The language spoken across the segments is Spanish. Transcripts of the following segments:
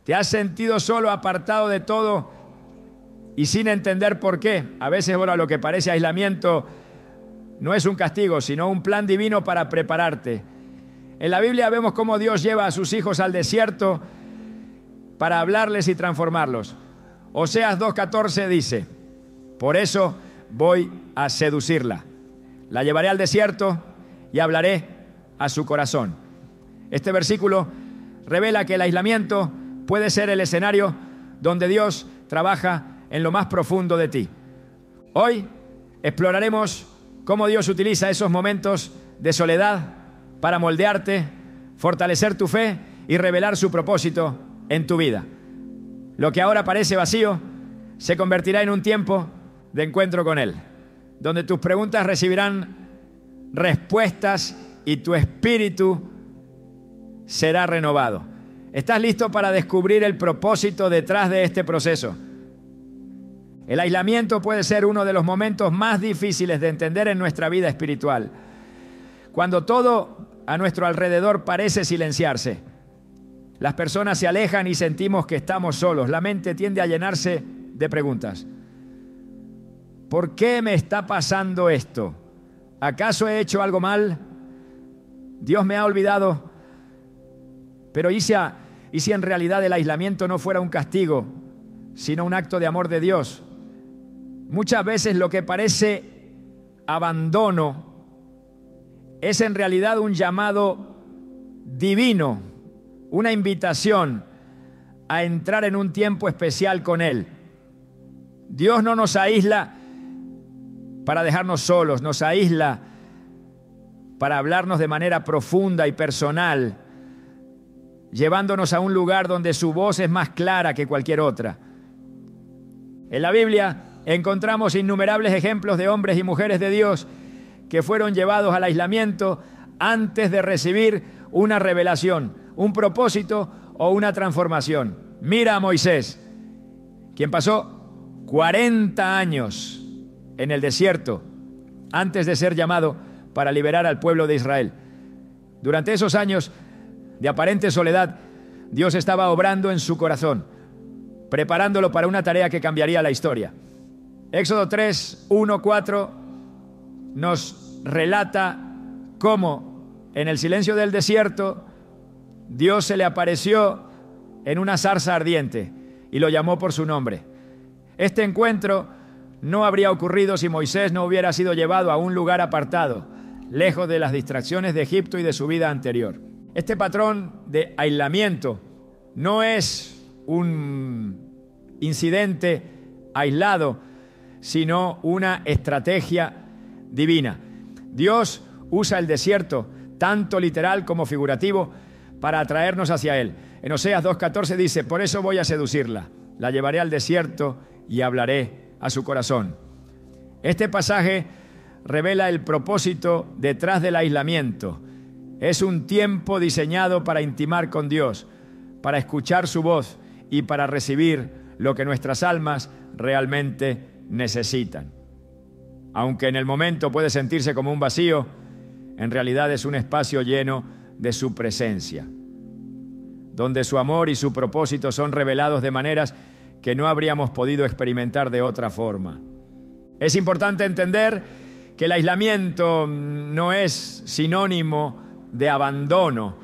¿Te has sentido solo, apartado de todo y sin entender por qué? A veces, bueno, lo que parece aislamiento no es un castigo, sino un plan divino para prepararte. En la Biblia vemos cómo Dios lleva a sus hijos al desierto para hablarles y transformarlos. Oseas 2:14 dice: por eso voy a seducirla. La llevaré al desierto y hablaré a su corazón. Este versículo revela que el aislamiento puede ser el escenario donde Dios trabaja en lo más profundo de ti. Hoy exploraremos cómo Dios utiliza esos momentos de soledad para moldearte, fortalecer tu fe y revelar su propósito en tu vida. Lo que ahora parece vacío se convertirá en un tiempo de encuentro con Él, donde tus preguntas recibirán respuestas y tu espíritu será renovado. ¿Estás listo para descubrir el propósito detrás de este proceso? El aislamiento puede ser uno de los momentos más difíciles de entender en nuestra vida espiritual. Cuando todo a nuestro alrededor parece silenciarse, las personas se alejan y sentimos que estamos solos. La mente tiende a llenarse de preguntas. ¿Por qué me está pasando esto? ¿Acaso he hecho algo mal? ¿Dios me ha olvidado? Pero ¿y si en realidad el aislamiento no fuera un castigo, sino un acto de amor de Dios? Muchas veces lo que parece abandono es en realidad un llamado divino, una invitación a entrar en un tiempo especial con Él. Dios no nos aísla para dejarnos solos, nos aísla para hablarnos de manera profunda y personal, llevándonos a un lugar donde su voz es más clara que cualquier otra. En la Biblia encontramos innumerables ejemplos de hombres y mujeres de Dios que fueron llevados al aislamiento antes de recibir una revelación, un propósito o una transformación. Mira a Moisés, quien pasó 40 años en el desierto antes de ser llamado para liberar al pueblo de Israel. Durante esos años de aparente soledad, Dios estaba obrando en su corazón, preparándolo para una tarea que cambiaría la historia. Éxodo 3, 1, 4 nos relata cómo en el silencio del desierto Dios se le apareció en una zarza ardiente y lo llamó por su nombre. Este encuentro no habría ocurrido si Moisés no hubiera sido llevado a un lugar apartado, lejos de las distracciones de Egipto y de su vida anterior. Este patrón de aislamiento no es un incidente aislado, sino una estrategia divina. Dios usa el desierto, tanto literal como figurativo, para atraernos hacia Él. En Oseas 2:14 dice: por eso voy a seducirla, la llevaré al desierto y hablaré a su corazón. Este pasaje revela el propósito detrás del aislamiento. Es un tiempo diseñado para intimar con Dios, para escuchar su voz y para recibir lo que nuestras almas realmente necesitan. Aunque en el momento puede sentirse como un vacío, en realidad es un espacio lleno de su presencia, donde su amor y su propósito son revelados de maneras que no habríamos podido experimentar de otra forma. Es importante entender que el aislamiento no es sinónimo de abandono.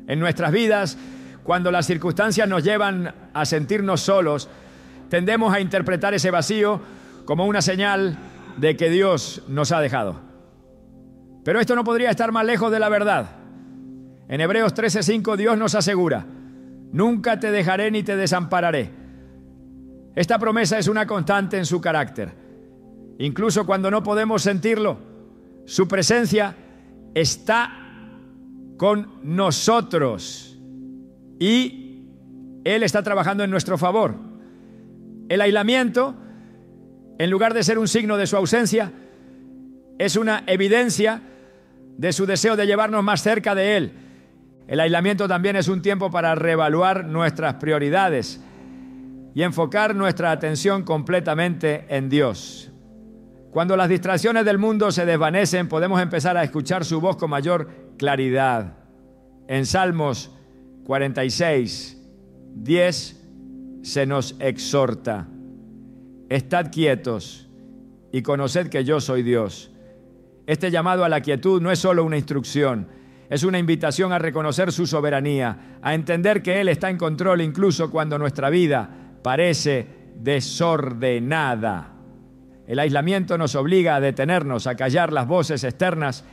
En nuestras vidas, cuando las circunstancias nos llevan a sentirnos solos, tendemos a interpretar ese vacío como una señal de que Dios nos ha dejado. Pero esto no podría estar más lejos de la verdad. En Hebreos 13:5 Dios nos asegura: nunca te dejaré ni te desampararé. Esta promesa es una constante en su carácter. Incluso cuando no podemos sentirlo, su presencia está con nosotros y Él está trabajando en nuestro favor. El aislamiento, en lugar de ser un signo de su ausencia, es una evidencia de su deseo de llevarnos más cerca de Él. El aislamiento también es un tiempo para reevaluar nuestras prioridades y enfocar nuestra atención completamente en Dios. Cuando las distracciones del mundo se desvanecen, podemos empezar a escuchar su voz con mayor claridad. En Salmos 46, 10 se nos exhorta: estad quietos y conoced que yo soy Dios. Este llamado a la quietud no es solo una instrucción, es una invitación a reconocer su soberanía, a entender que Él está en control incluso cuando nuestra vida parece desordenada. El aislamiento nos obliga a detenernos, a callar las voces externas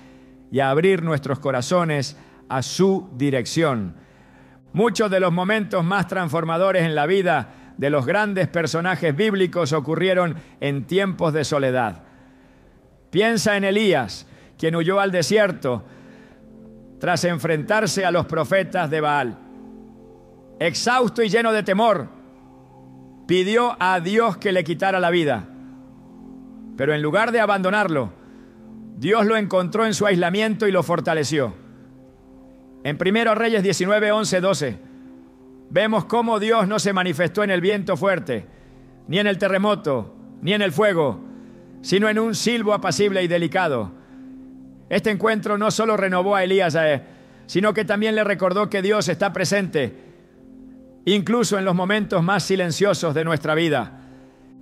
y a abrir nuestros corazones a su dirección. Muchos de los momentos más transformadores en la vida de los grandes personajes bíblicos ocurrieron en tiempos de soledad. Piensa en Elías, quien huyó al desierto tras enfrentarse a los profetas de Baal. Exhausto y lleno de temor, pidió a Dios que le quitara la vida. Pero en lugar de abandonarlo, Dios lo encontró en su aislamiento y lo fortaleció. En 1 Reyes 19, 11, 12, vemos cómo Dios no se manifestó en el viento fuerte, ni en el terremoto, ni en el fuego, sino en un silbo apacible y delicado. Este encuentro no solo renovó a Elías, sino que también le recordó que Dios está presente, incluso en los momentos más silenciosos de nuestra vida.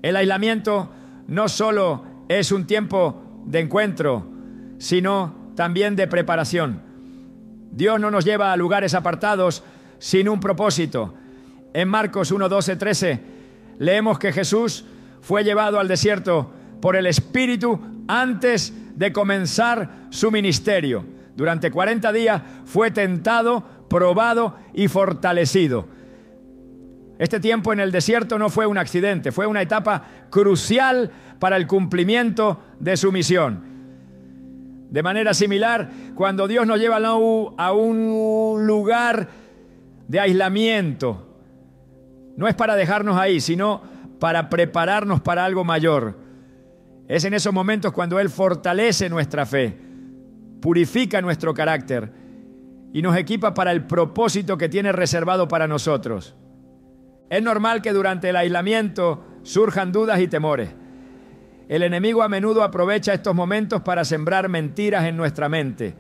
El aislamiento no solo es un tiempo de encuentro, sino también de preparación. Dios no nos lleva a lugares apartados sin un propósito. En Marcos 1, 12, 13, leemos que Jesús fue llevado al desierto por el Espíritu antes de comenzar su ministerio. Durante 40 días fue tentado, probado y fortalecido. Este tiempo en el desierto no fue un accidente, fue una etapa crucial para el cumplimiento de su misión. De manera similar, cuando Dios nos lleva a un lugar de aislamiento, no es para dejarnos ahí, sino para prepararnos para algo mayor. Es en esos momentos cuando Él fortalece nuestra fe, purifica nuestro carácter y nos equipa para el propósito que tiene reservado para nosotros. Es normal que durante el aislamiento surjan dudas y temores. El enemigo a menudo aprovecha estos momentos para sembrar mentiras en nuestra mente,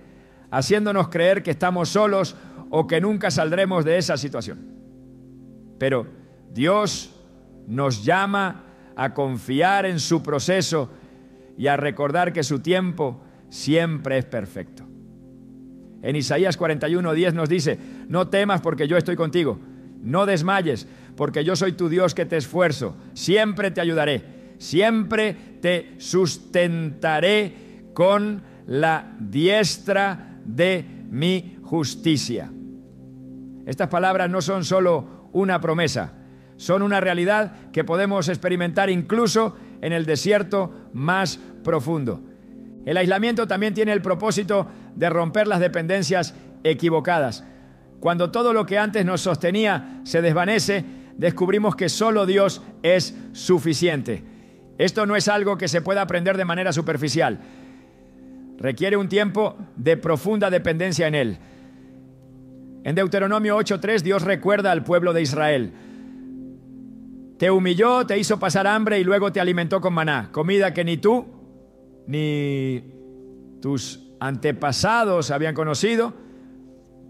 haciéndonos creer que estamos solos o que nunca saldremos de esa situación. Pero Dios nos llama a confiar en su proceso y a recordar que su tiempo siempre es perfecto. En Isaías 41:10 nos dice: no temas porque yo estoy contigo, no desmayes porque yo soy tu Dios que te esfuerzo, siempre te ayudaré, siempre te sustentaré con la diestra de mi justicia. Estas palabras no son solo una promesa, son una realidad que podemos experimentar incluso en el desierto más profundo. El aislamiento también tiene el propósito de romper las dependencias equivocadas. Cuando todo lo que antes nos sostenía se desvanece, descubrimos que solo Dios es suficiente. Esto no es algo que se pueda aprender de manera superficial. Requiere un tiempo de profunda dependencia en Él. En Deuteronomio 8:3 Dios recuerda al pueblo de Israel: te humilló, te hizo pasar hambre y luego te alimentó con maná, comida que ni tú ni tus antepasados habían conocido,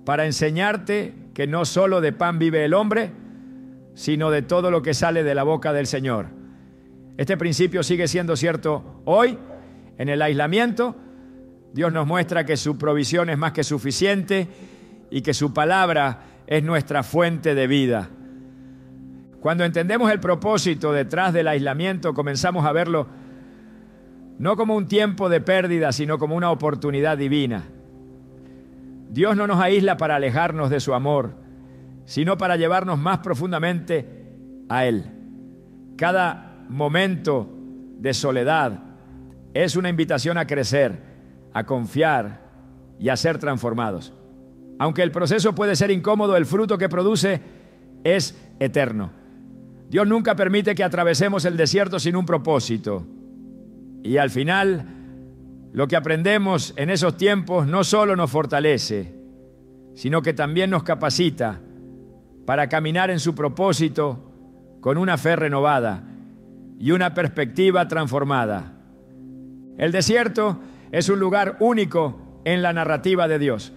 para enseñarte que no solo de pan vive el hombre, sino de todo lo que sale de la boca del Señor. Este principio sigue siendo cierto hoy. En el aislamiento, Dios nos muestra que su provisión es más que suficiente y que su palabra es nuestra fuente de vida. Cuando entendemos el propósito detrás del aislamiento, comenzamos a verlo no como un tiempo de pérdida, sino como una oportunidad divina. Dios no nos aísla para alejarnos de su amor, sino para llevarnos más profundamente a Él. Cada momento de soledad es una invitación a crecer, a confiar y a ser transformados. Aunque el proceso puede ser incómodo, el fruto que produce es eterno. Dios nunca permite que atravesemos el desierto sin un propósito. Y al final, lo que aprendemos en esos tiempos no solo nos fortalece, sino que también nos capacita para caminar en su propósito con una fe renovada y una perspectiva transformada. El desierto es un lugar único en la narrativa de Dios.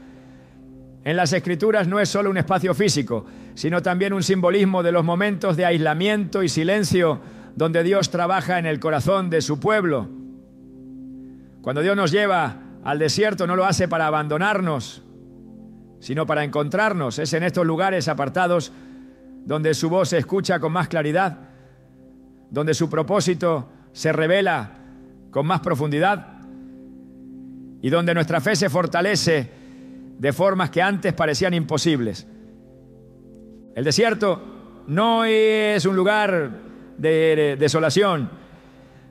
En las Escrituras no es solo un espacio físico, sino también un simbolismo de los momentos de aislamiento y silencio donde Dios trabaja en el corazón de su pueblo. Cuando Dios nos lleva al desierto, no lo hace para abandonarnos, sino para encontrarnos. Es en estos lugares apartados donde su voz se escucha con más claridad, donde su propósito se revela con más profundidad y donde nuestra fe se fortalece de formas que antes parecían imposibles. El desierto no es un lugar de desolación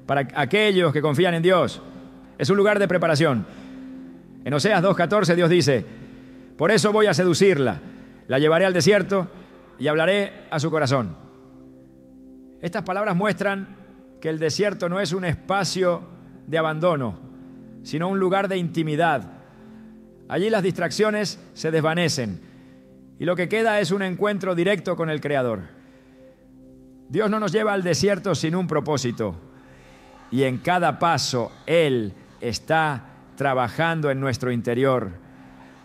para aquellos que confían en Dios. Es un lugar de preparación. En Oseas 2:14 Dios dice: por eso voy a seducirla, la llevaré al desierto y hablaré a su corazón. Estas palabras muestran que el desierto no es un espacio de abandono, sino un lugar de intimidad. Allí las distracciones se desvanecen y lo que queda es un encuentro directo con el Creador. Dios no nos lleva al desierto sin un propósito, y en cada paso Él está trabajando en nuestro interior,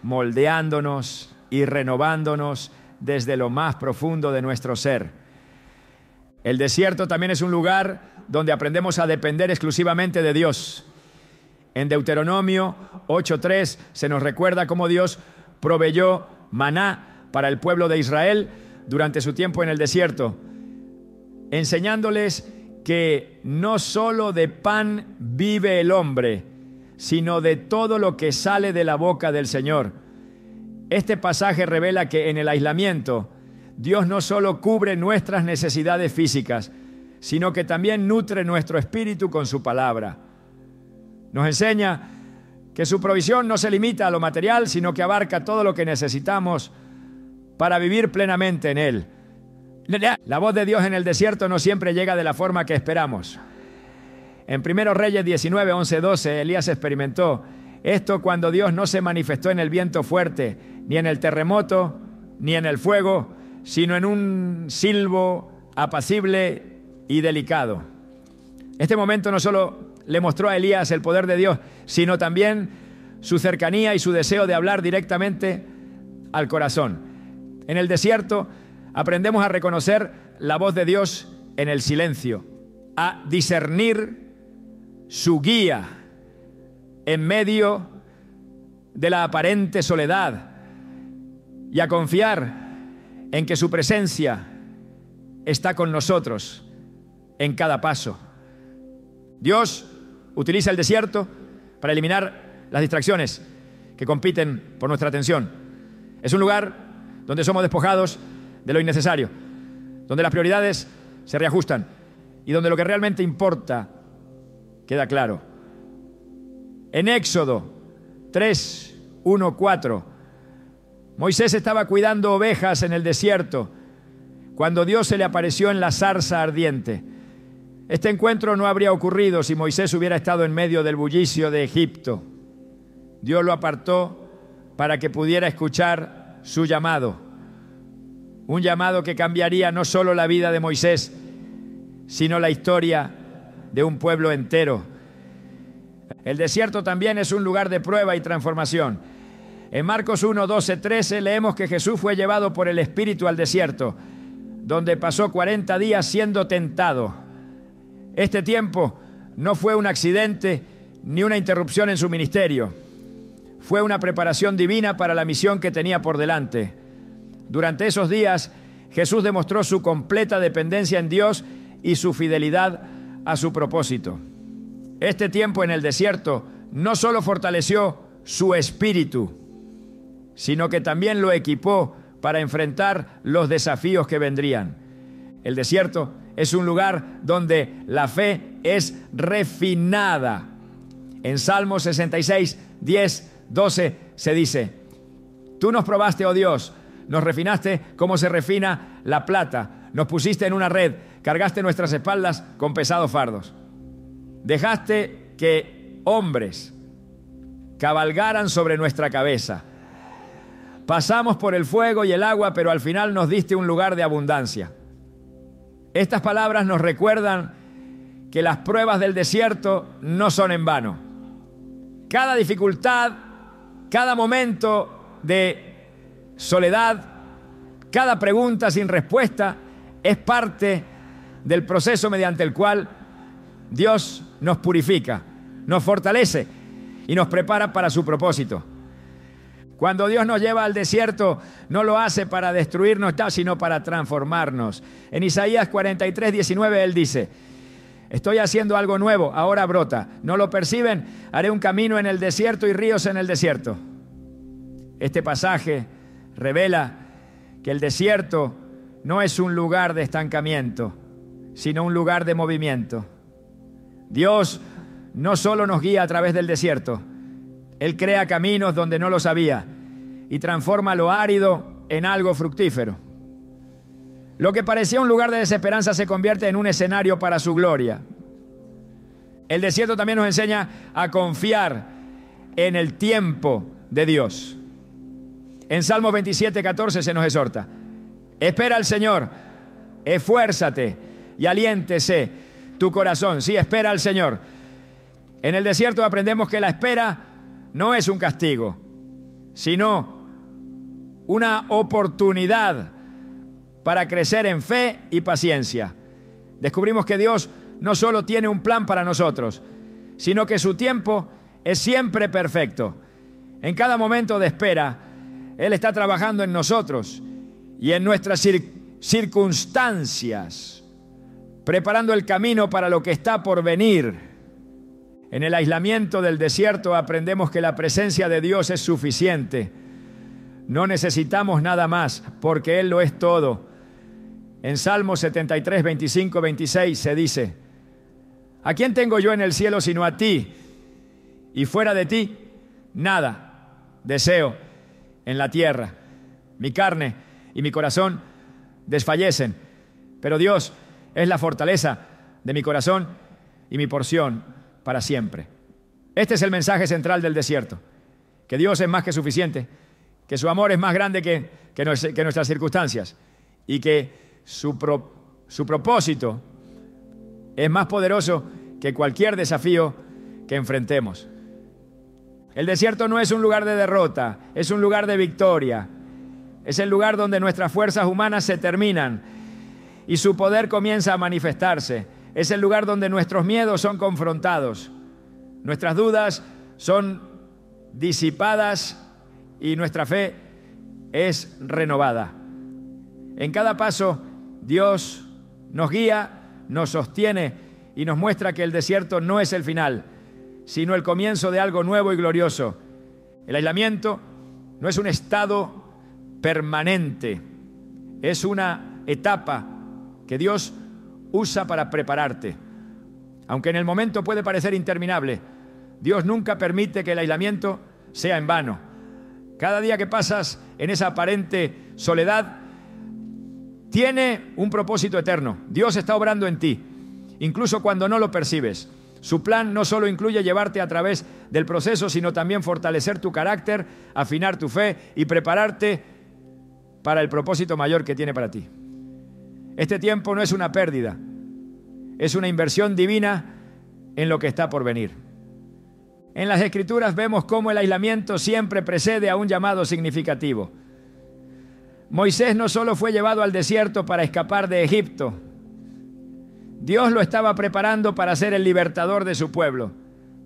moldeándonos y renovándonos desde lo más profundo de nuestro ser. El desierto también es un lugar donde aprendemos a depender exclusivamente de Dios. En Deuteronomio 8:3 se nos recuerda cómo Dios proveyó maná para el pueblo de Israel durante su tiempo en el desierto, enseñándoles que no solo de pan vive el hombre, sino de todo lo que sale de la boca del Señor. Este pasaje revela que en el aislamiento, Dios no solo cubre nuestras necesidades físicas, sino que también nutre nuestro espíritu con su palabra. Nos enseña que su provisión no se limita a lo material, sino que abarca todo lo que necesitamos para vivir plenamente en Él. La voz de Dios en el desierto no siempre llega de la forma que esperamos. En 1 Reyes 19, 11, 12, Elías experimentó esto cuando Dios no se manifestó en el viento fuerte, ni en el terremoto, ni en el fuego, sino en un silbo apacible y delicado. Este momento no solo le mostró a Elías el poder de Dios, sino también su cercanía y su deseo de hablar directamente al corazón. En el desierto aprendemos a reconocer la voz de Dios en el silencio, a discernir su guía en medio de la aparente soledad y a confiar en que su presencia está con nosotros en cada paso. Dios utiliza el desierto para eliminar las distracciones que compiten por nuestra atención. Es un lugar donde somos despojados de lo innecesario, donde las prioridades se reajustan y donde lo que realmente importa queda claro. En Éxodo 3, 1, 4, Moisés estaba cuidando ovejas en el desierto cuando Dios se le apareció en la zarza ardiente. Este encuentro no habría ocurrido si Moisés hubiera estado en medio del bullicio de Egipto. Dios lo apartó para que pudiera escuchar su llamado. Un llamado que cambiaría no solo la vida de Moisés, sino la historia de un pueblo entero. El desierto también es un lugar de prueba y transformación. En Marcos 1, 12, 13 leemos que Jesús fue llevado por el Espíritu al desierto, donde pasó 40 días siendo tentado. Este tiempo no fue un accidente ni una interrupción en su ministerio. Fue una preparación divina para la misión que tenía por delante. Durante esos días, Jesús demostró su completa dependencia en Dios y su fidelidad a su propósito. Este tiempo en el desierto no solo fortaleció su espíritu, sino que también lo equipó para enfrentar los desafíos que vendrían. El desierto es un lugar donde la fe es refinada. En Salmo 66, 10, 12 se dice: tú nos probaste, oh Dios, nos refinaste como se refina la plata, nos pusiste en una red, cargaste nuestras espaldas con pesados fardos. Dejaste que hombres cabalgaran sobre nuestra cabeza. Pasamos por el fuego y el agua, pero al final nos diste un lugar de abundancia. Estas palabras nos recuerdan que las pruebas del desierto no son en vano. Cada dificultad, cada momento de soledad, Cada pregunta sin respuesta es parte del proceso mediante el cual Dios nos purifica, nos fortalece y nos prepara para su propósito. Cuando Dios nos lleva al desierto, no lo hace para destruirnos, sino para transformarnos. En Isaías 43:19 Él dice: estoy haciendo algo nuevo, ahora brota. ¿No lo perciben? Haré un camino en el desierto y ríos en el desierto. Este pasaje revela que el desierto no es un lugar de estancamiento, sino un lugar de movimiento. Dios no solo nos guía a través del desierto, Él crea caminos donde no los había y transforma lo árido en algo fructífero. Lo que parecía un lugar de desesperanza se convierte en un escenario para su gloria. El desierto también nos enseña a confiar en el tiempo de Dios. En Salmos 27:14 se nos exhorta: espera al Señor, esfuérzate y aliéntese tu corazón. Sí, espera al Señor. En el desierto aprendemos que la espera no es un castigo, sino una oportunidad para crecer en fe y paciencia. Descubrimos que Dios no solo tiene un plan para nosotros, sino que su tiempo es siempre perfecto. En cada momento de espera, Él está trabajando en nosotros y en nuestras circunstancias, preparando el camino para lo que está por venir. En el aislamiento del desierto aprendemos que la presencia de Dios es suficiente. No necesitamos nada más, porque Él lo es todo. En Salmos 73, 25, 26 se dice: ¿a quién tengo yo en el cielo sino a ti? Y fuera de ti, nada deseo en la tierra. Mi carne y mi corazón desfallecen, pero Dios es la fortaleza de mi corazón y mi porción para siempre. Este es el mensaje central del desierto: que Dios es más que suficiente, que su amor es más grande que nuestras circunstancias y que su propósito es más poderoso que cualquier desafío que enfrentemos. El desierto no es un lugar de derrota, es un lugar de victoria. Es el lugar donde nuestras fuerzas humanas se terminan y su poder comienza a manifestarse. Es el lugar donde nuestros miedos son confrontados, nuestras dudas son disipadas y nuestra fe es renovada. En cada paso, Dios nos guía, nos sostiene y nos muestra que el desierto no es el final, sino el comienzo de algo nuevo y glorioso. El aislamiento no es un estado permanente, es una etapa que Dios usa para prepararte. Aunque en el momento puede parecer interminable, Dios nunca permite que el aislamiento sea en vano. Cada día que pasas en esa aparente soledad tiene un propósito eterno. Dios está obrando en ti, incluso cuando no lo percibes. Su plan no solo incluye llevarte a través del proceso, sino también fortalecer tu carácter, afinar tu fe y prepararte para el propósito mayor que tiene para ti. Este tiempo no es una pérdida, es una inversión divina en lo que está por venir. En las Escrituras vemos cómo el aislamiento siempre precede a un llamado significativo. Moisés no solo fue llevado al desierto para escapar de Egipto, Dios lo estaba preparando para ser el libertador de su pueblo.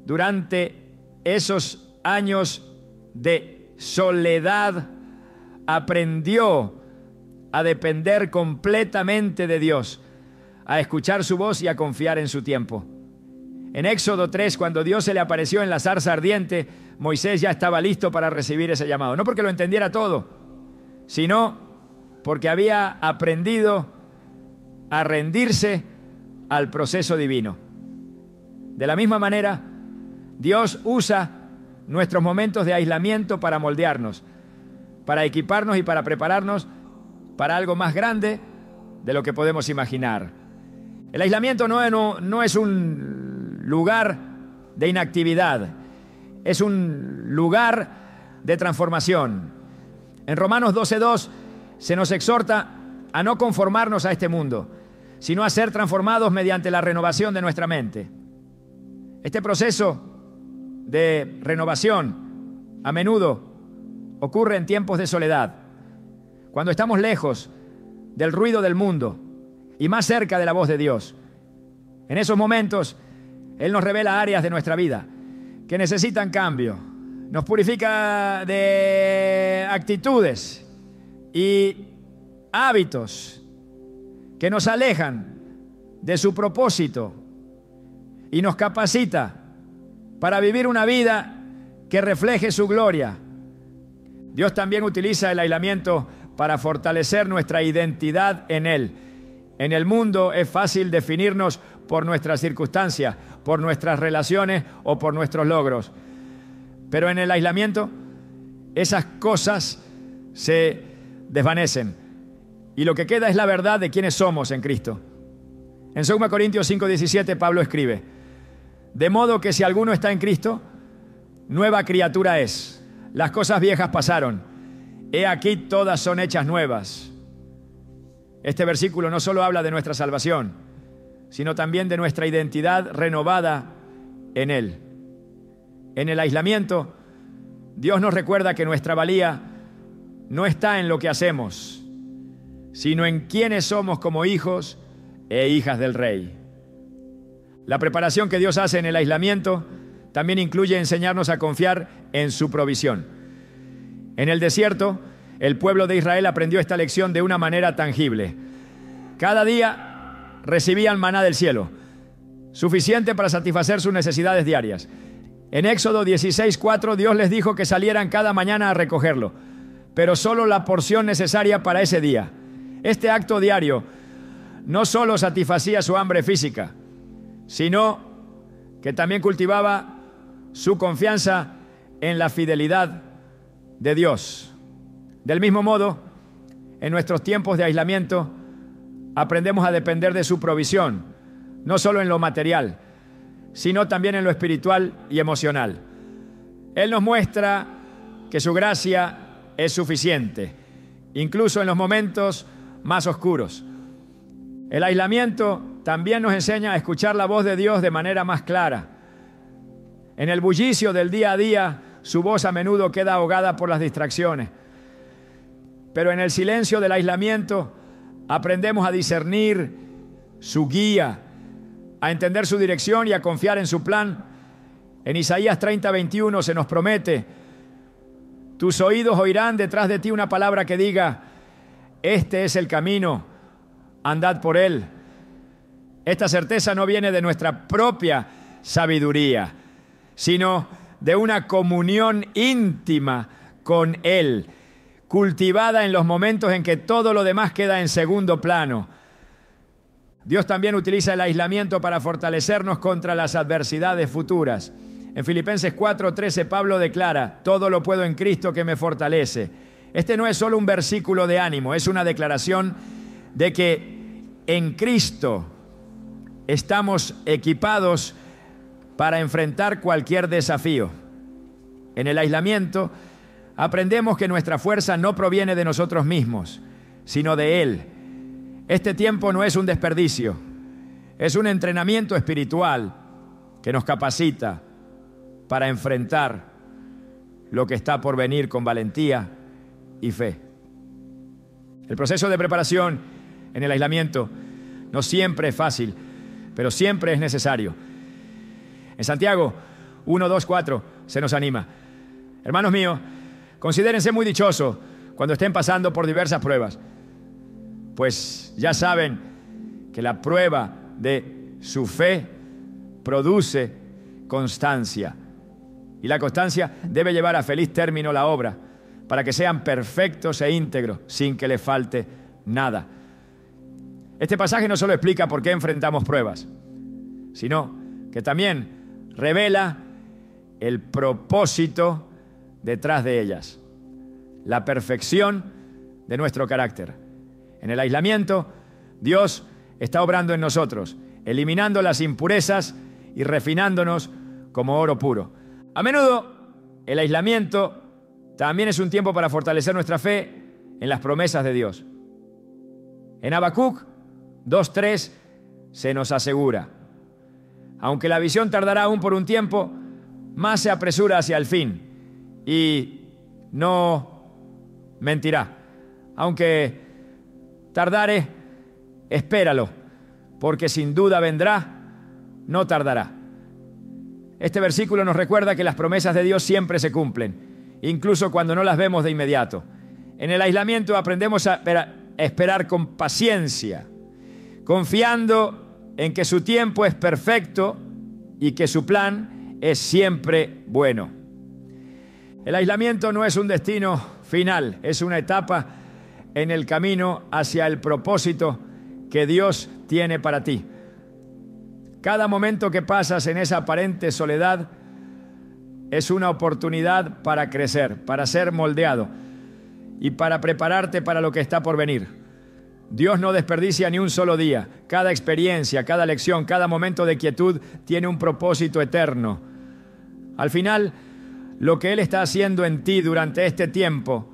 Durante esos años de soledad, aprendió a depender completamente de Dios, a escuchar su voz y a confiar en su tiempo. En Éxodo 3, cuando Dios se le apareció en la zarza ardiente, Moisés ya estaba listo para recibir ese llamado. No porque lo entendiera todo, sino porque había aprendido a rendirse al proceso divino. De la misma manera, Dios usa nuestros momentos de aislamiento para moldearnos, para equiparnos y para prepararnos para algo más grande de lo que podemos imaginar. El aislamiento no es un lugar de inactividad, es un lugar de transformación. En Romanos 12:2 se nos exhorta a no conformarnos a este mundo, sino a ser transformados mediante la renovación de nuestra mente. Este proceso de renovación a menudo ocurre en tiempos de soledad, cuando estamos lejos del ruido del mundo y más cerca de la voz de Dios. En esos momentos, Él nos revela áreas de nuestra vida que necesitan cambio. Nos purifica de actitudes y hábitos que nos alejan de su propósito y nos capacita para vivir una vida que refleje su gloria. Dios también utiliza el aislamiento para fortalecer nuestra identidad en Él. En el mundo es fácil definirnos por nuestras circunstancias, por nuestras relaciones o por nuestros logros. Pero en el aislamiento, esas cosas se desvanecen y lo que queda es la verdad de quiénes somos en Cristo. En 2 Corintios 5:17 Pablo escribe: de modo que si alguno está en Cristo, nueva criatura es. Las cosas viejas pasaron. He aquí todas son hechas nuevas. Este versículo no solo habla de nuestra salvación, sino también de nuestra identidad renovada en Él. En el aislamiento, Dios nos recuerda que nuestra valía no está en lo que hacemos, sino en quiénes somos como hijos e hijas del Rey. La preparación que Dios hace en el aislamiento también incluye enseñarnos a confiar en su provisión. En el desierto, el pueblo de Israel aprendió esta lección de una manera tangible. Cada día recibían maná del cielo, suficiente para satisfacer sus necesidades diarias. En Éxodo 16:4 Dios les dijo que salieran cada mañana a recogerlo, pero solo la porción necesaria para ese día. Este acto diario no solo satisfacía su hambre física, sino que también cultivaba su confianza en la fidelidad de Dios. Del mismo modo, en nuestros tiempos de aislamiento, aprendemos a depender de su provisión, no solo en lo material, sino también en lo espiritual y emocional. Él nos muestra que su gracia es suficiente, incluso en los momentos más oscuros. El aislamiento también nos enseña a escuchar la voz de Dios de manera más clara. En el bullicio del día a día, su voz a menudo queda ahogada por las distracciones. Pero en el silencio del aislamiento, aprendemos a discernir su guía, a entender su dirección y a confiar en su plan. En Isaías 30:21 se nos promete: tus oídos oirán detrás de ti una palabra que diga, este es el camino, andad por él. Esta certeza no viene de nuestra propia sabiduría, sino de una comunión íntima con Él, cultivada en los momentos en que todo lo demás queda en segundo plano. Dios también utiliza el aislamiento para fortalecernos contra las adversidades futuras. En Filipenses 4:13 Pablo declara: todo lo puedo en Cristo que me fortalece. Este no es solo un versículo de ánimo, es una declaración de que en Cristo estamos equipados para enfrentar cualquier desafío. En el aislamiento aprendemos que nuestra fuerza no proviene de nosotros mismos, sino de Él. Este tiempo no es un desperdicio, es un entrenamiento espiritual que nos capacita para enfrentar lo que está por venir con valentía y fe. El proceso de preparación en el aislamiento no siempre es fácil, pero siempre es necesario. En Santiago 1:2-4 se nos anima: hermanos míos, considérense muy dichosos cuando estén pasando por diversas pruebas, pues ya saben que la prueba de su fe produce constancia, y la constancia debe llevar a feliz término la obra, para que sean perfectos e íntegros, sin que les falte nada. Este pasaje no solo explica por qué enfrentamos pruebas, sino que también revela el propósito detrás de ellas, la perfección de nuestro carácter. En el aislamiento, Dios está obrando en nosotros, eliminando las impurezas y refinándonos como oro puro. A menudo, el aislamiento también es un tiempo para fortalecer nuestra fe en las promesas de Dios. En Habacuc 2:3 se nos asegura: aunque la visión tardará aún por un tiempo, más se apresura hacia el fin y no mentirá. Aunque tardare, espéralo, porque sin duda vendrá, no tardará. Este versículo nos recuerda que las promesas de Dios siempre se cumplen, incluso cuando no las vemos de inmediato. En el aislamiento aprendemos a esperar con paciencia, confiando en que su tiempo es perfecto y que su plan es siempre bueno. El aislamiento no es un destino final, es una etapa en el camino hacia el propósito que Dios tiene para ti. Cada momento que pasas en esa aparente soledad es una oportunidad para crecer, para ser moldeado y para prepararte para lo que está por venir. Dios no desperdicia ni un solo día. Cada experiencia, cada lección, cada momento de quietud tiene un propósito eterno. Al final, lo que Él está haciendo en ti durante este tiempo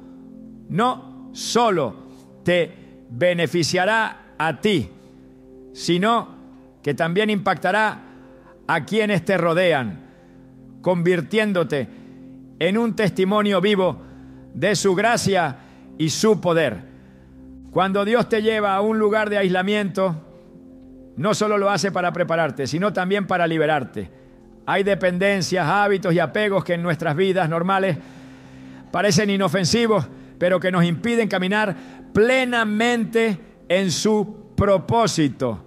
no solo te beneficiará a ti, sino que también impactará a quienes te rodean, convirtiéndote en un testimonio vivo de su gracia y su poder. Cuando Dios te lleva a un lugar de aislamiento, no solo lo hace para prepararte, sino también para liberarte. Hay dependencias, hábitos y apegos que en nuestras vidas normales parecen inofensivos, pero que nos impiden caminar plenamente en su propósito.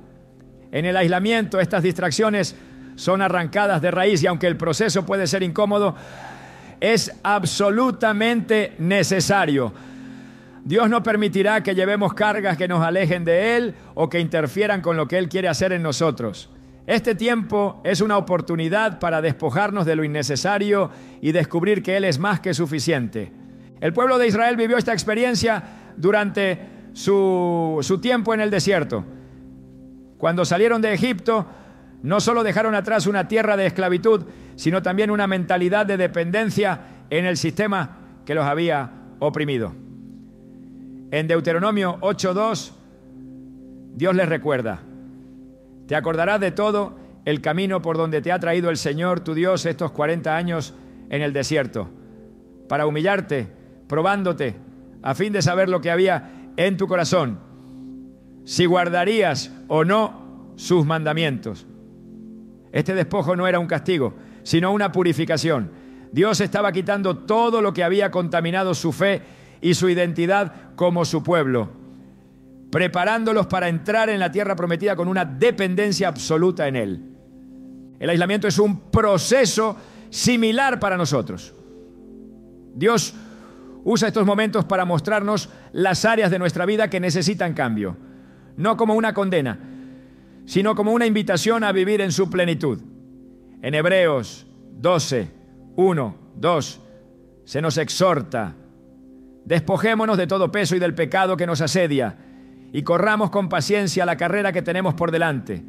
En el aislamiento, estas distracciones son arrancadas de raíz y aunque el proceso puede ser incómodo, es absolutamente necesario. Dios no permitirá que llevemos cargas que nos alejen de Él o que interfieran con lo que Él quiere hacer en nosotros. Este tiempo es una oportunidad para despojarnos de lo innecesario y descubrir que Él es más que suficiente. El pueblo de Israel vivió esta experiencia durante su tiempo en el desierto. Cuando salieron de Egipto, no solo dejaron atrás una tierra de esclavitud, sino también una mentalidad de dependencia en el sistema que los había oprimido. En Deuteronomio 8:2, Dios les recuerda: te acordarás de todo el camino por donde te ha traído el Señor tu Dios estos 40 años en el desierto, para humillarte, probándote, a fin de saber lo que había en tu corazón, si guardarías o no sus mandamientos. Este despojo no era un castigo, sino una purificación. Dios estaba quitando todo lo que había contaminado su fe y su identidad como su pueblo, preparándolos para entrar en la tierra prometida con una dependencia absoluta en Él. El aislamiento es un proceso similar para nosotros. Dios usa estos momentos para mostrarnos las áreas de nuestra vida que necesitan cambio, no como una condena, sino como una invitación a vivir en su plenitud. En Hebreos 12, 1, 2, se nos exhorta: despojémonos de todo peso y del pecado que nos asedia y corramos con paciencia la carrera que tenemos por delante,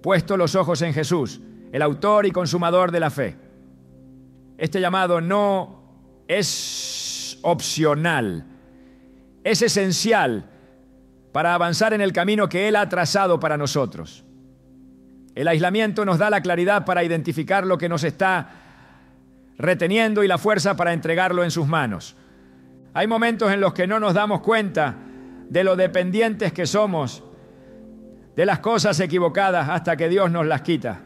puesto los ojos en Jesús, el autor y consumador de la fe. Este llamado no es opcional, es esencial para avanzar en el camino que Él ha trazado para nosotros. El aislamiento nos da la claridad para identificar lo que nos está reteniendo y la fuerza para entregarlo en sus manos. Hay momentos en los que no nos damos cuenta de lo dependientes que somos de las cosas equivocadas hasta que Dios nos las quita.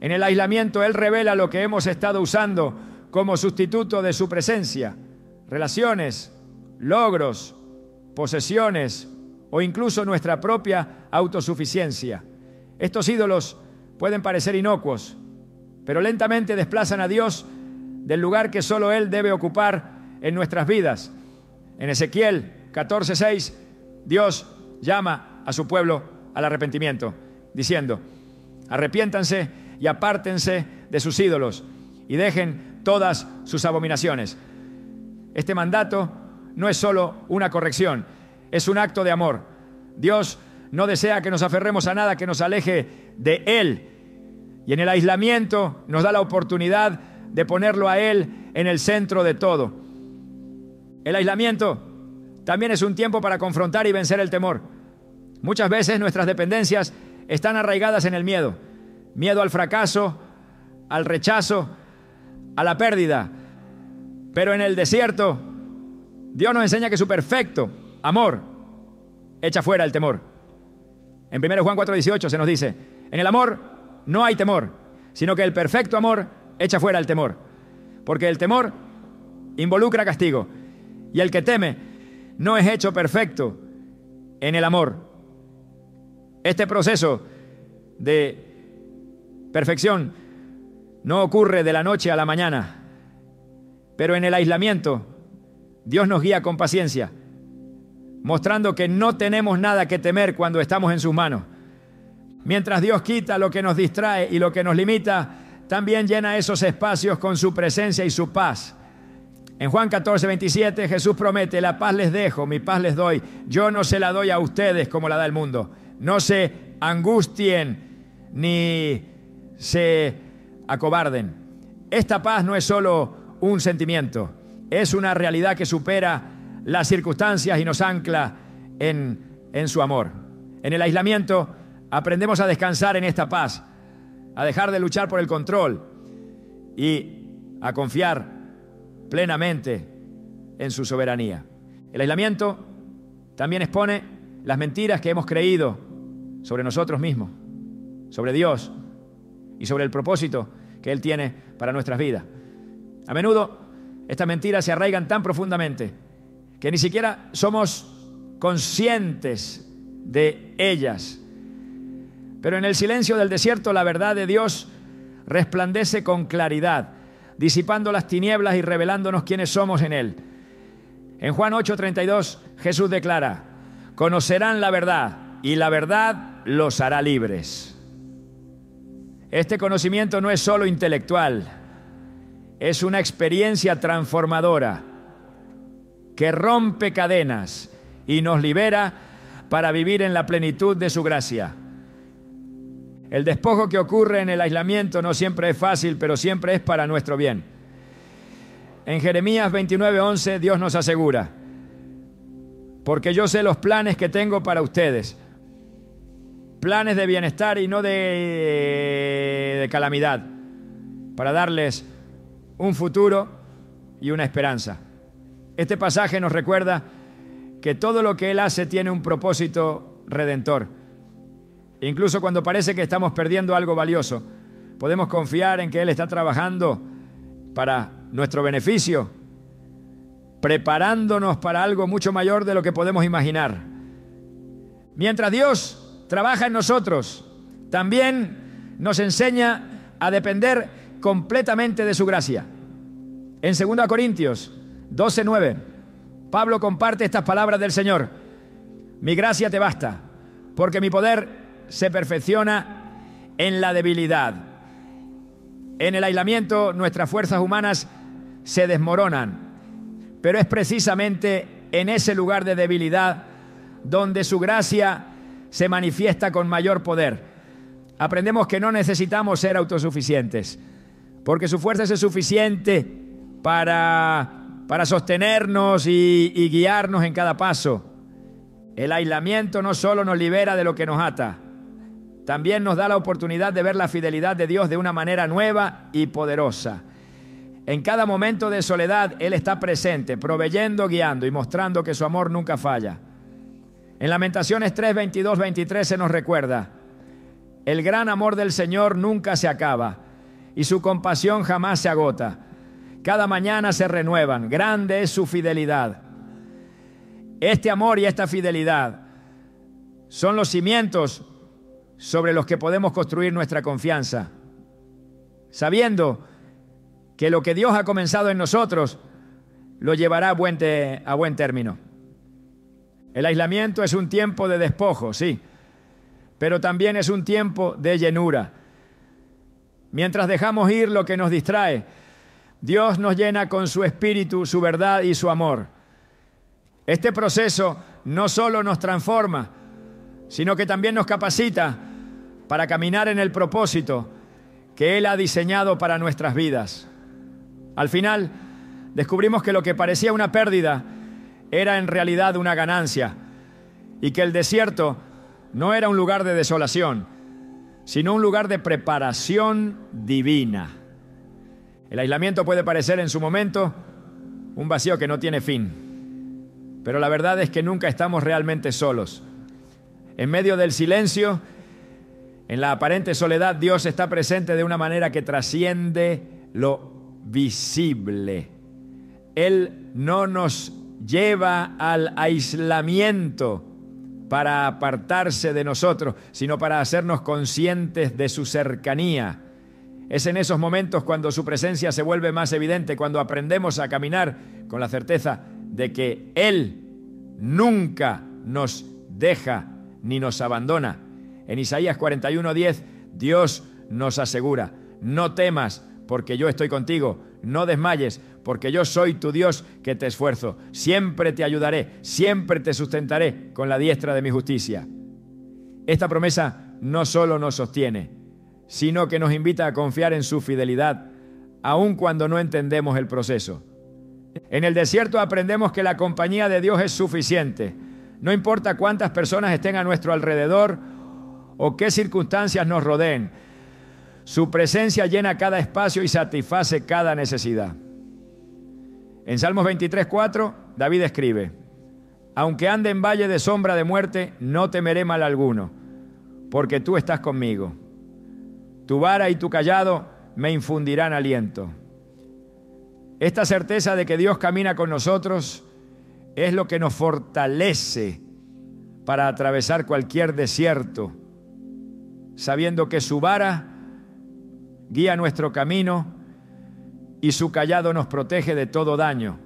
En el aislamiento Él revela lo que hemos estado usando como sustituto de su presencia: relaciones, logros, posesiones o incluso nuestra propia autosuficiencia. Estos ídolos pueden parecer inocuos, pero lentamente desplazan a Dios del lugar que solo Él debe ocupar en nuestras vidas. En Ezequiel 14:6, Dios llama a su pueblo al arrepentimiento, diciendo: arrepiéntanse y apártense de sus ídolos y dejen todas sus abominaciones. Este mandato no es solo una corrección, es un acto de amor. Dios no desea que nos aferremos a nada que nos aleje de Él. Y en el aislamiento nos da la oportunidad de ponerlo a Él en el centro de todo. El aislamiento también es un tiempo para confrontar y vencer el temor. Muchas veces nuestras dependencias están arraigadas en el miedo. Miedo al fracaso, al rechazo, a la pérdida. Pero en el desierto, Dios nos enseña que su perfecto amor echa fuera el temor. En 1 Juan 4:18 se nos dice: en el amor no hay temor, sino que el perfecto amor echa fuera el temor. Porque el temor involucra castigo, y el que teme no es hecho perfecto en el amor. Este proceso de perfección no ocurre de la noche a la mañana, pero en el aislamiento Dios nos guía con paciencia, mostrando que no tenemos nada que temer cuando estamos en sus manos. Mientras Dios quita lo que nos distrae y lo que nos limita, también llena esos espacios con su presencia y su paz. En Juan 14:27 Jesús promete: la paz les dejo, mi paz les doy. Yo no se la doy a ustedes como la da el mundo. No se angustien ni se acobarden. Esta paz no es solo un sentimiento, es una realidad que supera las circunstancias y nos ancla en su amor. En el aislamiento aprendemos a descansar en esta paz, a dejar de luchar por el control y a confiar plenamente en su soberanía. El aislamiento también expone las mentiras que hemos creído sobre nosotros mismos, sobre Dios y sobre el propósito que Él tiene para nuestras vidas. A menudo estas mentiras se arraigan tan profundamente que ni siquiera somos conscientes de ellas. Pero en el silencio del desierto la verdad de Dios resplandece con claridad, disipando las tinieblas y revelándonos quiénes somos en Él. En Juan 8:32 Jesús declara: conocerán la verdad y la verdad los hará libres. Este conocimiento no es solo intelectual, es una experiencia transformadora que rompe cadenas y nos libera para vivir en la plenitud de su gracia. El despojo que ocurre en el aislamiento no siempre es fácil, pero siempre es para nuestro bien. En Jeremías 29:11 Dios nos asegura: porque yo sé los planes que tengo para ustedes, planes de bienestar y no de calamidad, para darles un futuro y una esperanza. Este pasaje nos recuerda que todo lo que Él hace tiene un propósito redentor. Incluso cuando parece que estamos perdiendo algo valioso, podemos confiar en que Él está trabajando para nuestro beneficio, preparándonos para algo mucho mayor de lo que podemos imaginar. Mientras Dios trabaja en nosotros, también nos enseña a depender completamente de su gracia. En 2 Corintios 12:9, Pablo comparte estas palabras del Señor: mi gracia te basta, porque mi poder se perfecciona en la debilidad. En el aislamiento nuestras fuerzas humanas se desmoronan, pero es precisamente en ese lugar de debilidad donde su gracia se manifiesta con mayor poder. Aprendemos que no necesitamos ser autosuficientes, porque su fuerza es suficiente para sostenernos y guiarnos en cada paso. El aislamiento no solo nos libera de lo que nos ata, también nos da la oportunidad de ver la fidelidad de Dios de una manera nueva y poderosa. En cada momento de soledad Él está presente, proveyendo, guiando y mostrando que su amor nunca falla. En Lamentaciones 3:22-23 se nos recuerda: el gran amor del Señor nunca se acaba y su compasión jamás se agota. Cada mañana se renuevan, grande es su fidelidad. Este amor y esta fidelidad son los cimientos sobre los que podemos construir nuestra confianza, sabiendo que lo que Dios ha comenzado en nosotros lo llevará a buen término. El aislamiento es un tiempo de despojo, sí, pero también es un tiempo de llenura. Mientras dejamos ir lo que nos distrae, Dios nos llena con su espíritu, su verdad y su amor. Este proceso no solo nos transforma, sino que también nos capacita para caminar en el propósito que Él ha diseñado para nuestras vidas. Al final, descubrimos que lo que parecía una pérdida era en realidad una ganancia, y que el desierto no era un lugar de desolación, sino un lugar de preparación divina. El aislamiento puede parecer en su momento un vacío que no tiene fin, pero la verdad es que nunca estamos realmente solos. En medio del silencio, en la aparente soledad, Dios está presente de una manera que trasciende lo visible. Él no nos lleva al aislamiento para apartarse de nosotros, sino para hacernos conscientes de su cercanía. Es en esos momentos cuando su presencia se vuelve más evidente, cuando aprendemos a caminar con la certeza de que Él nunca nos deja ni nos abandona. En Isaías 41:10, Dios nos asegura: no temas, porque yo estoy contigo, no desmayes, porque yo soy tu Dios que te esfuerzo. Siempre te ayudaré, siempre te sustentaré con la diestra de mi justicia. Esta promesa no solo nos sostiene, sino que nos invita a confiar en su fidelidad, aun cuando no entendemos el proceso. En el desierto aprendemos que la compañía de Dios es suficiente. No importa cuántas personas estén a nuestro alrededor o qué circunstancias nos rodeen, su presencia llena cada espacio y satisface cada necesidad. En Salmos 23:4, David escribe: aunque ande en valle de sombra de muerte, no temeré mal alguno, porque tú estás conmigo. Tu vara y tu cayado me infundirán aliento. Esta certeza de que Dios camina con nosotros es lo que nos fortalece para atravesar cualquier desierto, sabiendo que su vara guía nuestro camino y su cayado nos protege de todo daño.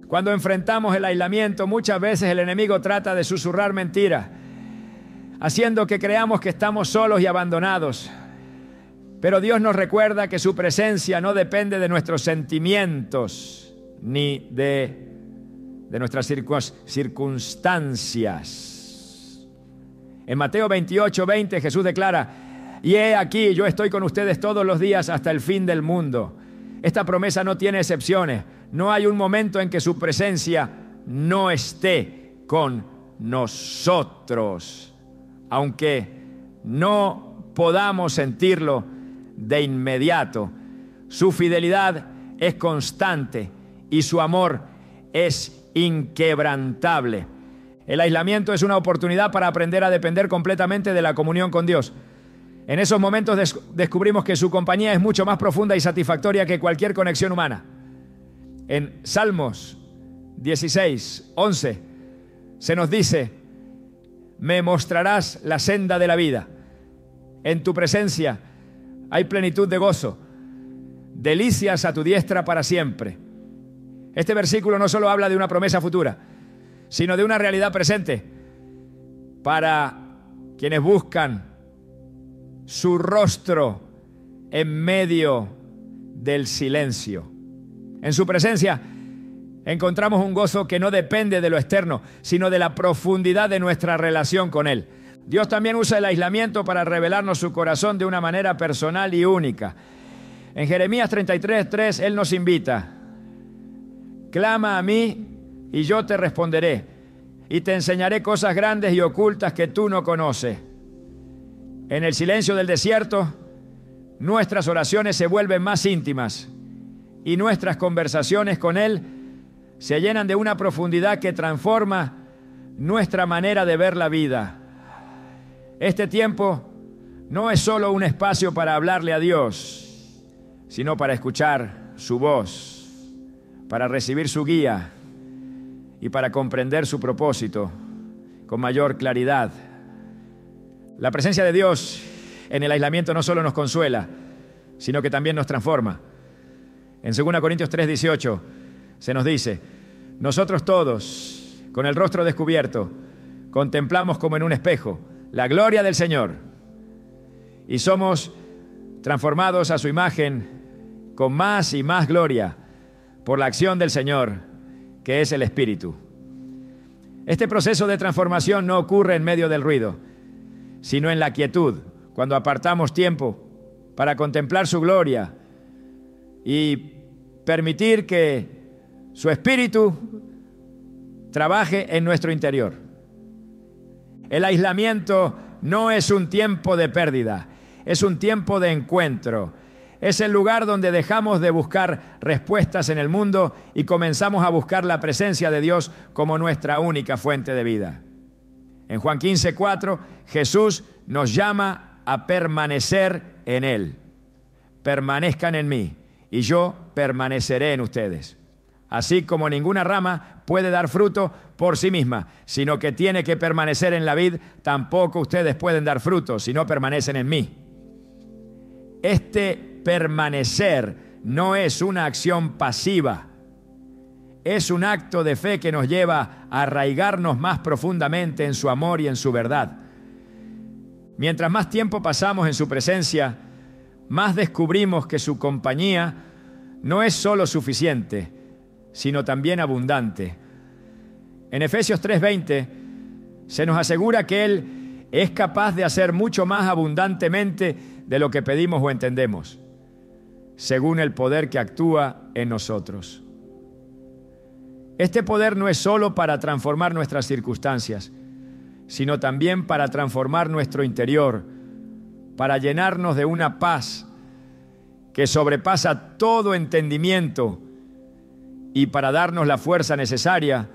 Cuando enfrentamos el aislamiento, muchas veces el enemigo trata de susurrar mentiras, haciendo que creamos que estamos solos y abandonados. Pero Dios nos recuerda que su presencia no depende de nuestros sentimientos ni de nuestras circunstancias. En Mateo 28:20 Jesús declara: y he aquí, yo estoy con ustedes todos los días hasta el fin del mundo. Esta promesa no tiene excepciones. No hay un momento en que su presencia no esté con nosotros, aunque no podamos sentirlo de inmediato. Su fidelidad es constante y su amor es inquebrantable. El aislamiento es una oportunidad para aprender a depender completamente de la comunión con Dios. En esos momentos descubrimos que su compañía es mucho más profunda y satisfactoria que cualquier conexión humana. En Salmos 16:11 se nos dice: me mostrarás la senda de la vida. En tu presencia hay plenitud de gozo, delicias a tu diestra para siempre. Este versículo no solo habla de una promesa futura, sino de una realidad presente para quienes buscan su rostro en medio del silencio. En su presencia encontramos un gozo que no depende de lo externo, sino de la profundidad de nuestra relación con Él. Dios también usa el aislamiento para revelarnos su corazón de una manera personal y única. En Jeremías 33:3 Él nos invita: clama a mí y yo te responderé, y te enseñaré cosas grandes y ocultas que tú no conoces. En el silencio del desierto, nuestras oraciones se vuelven más íntimas y nuestras conversaciones con Él se llenan de una profundidad que transforma nuestra manera de ver la vida. Este tiempo no es solo un espacio para hablarle a Dios, sino para escuchar su voz, para recibir su guía y para comprender su propósito con mayor claridad. La presencia de Dios en el aislamiento no solo nos consuela, sino que también nos transforma. En 2 Corintios 3:18 se nos dice: nosotros todos, con el rostro descubierto, contemplamos como en un espejo la gloria del Señor y somos transformados a su imagen con más y más gloria por la acción del Señor, que es el Espíritu. Este proceso de transformación no ocurre en medio del ruido, sino en la quietud, cuando apartamos tiempo para contemplar su gloria y permitir que su Espíritu trabaje en nuestro interior. El aislamiento no es un tiempo de pérdida, es un tiempo de encuentro. Es el lugar donde dejamos de buscar respuestas en el mundo y comenzamos a buscar la presencia de Dios como nuestra única fuente de vida. En Juan 15:4, Jesús nos llama a permanecer en Él. Permanezcan en mí y yo permaneceré en ustedes. Así como ninguna rama puede dar fruto por sí misma, sino que tiene que permanecer en la vid, tampoco ustedes pueden dar fruto si no permanecen en mí. Este permanecer no es una acción pasiva, es un acto de fe que nos lleva a arraigarnos más profundamente en su amor y en su verdad. Mientras más tiempo pasamos en su presencia, más descubrimos que su compañía no es solo suficiente, sino también abundante. En Efesios 3:20 se nos asegura que Él es capaz de hacer mucho más abundantemente de lo que pedimos o entendemos, según el poder que actúa en nosotros. Este poder no es solo para transformar nuestras circunstancias, sino también para transformar nuestro interior, para llenarnos de una paz que sobrepasa todo entendimiento y para darnos la fuerza necesaria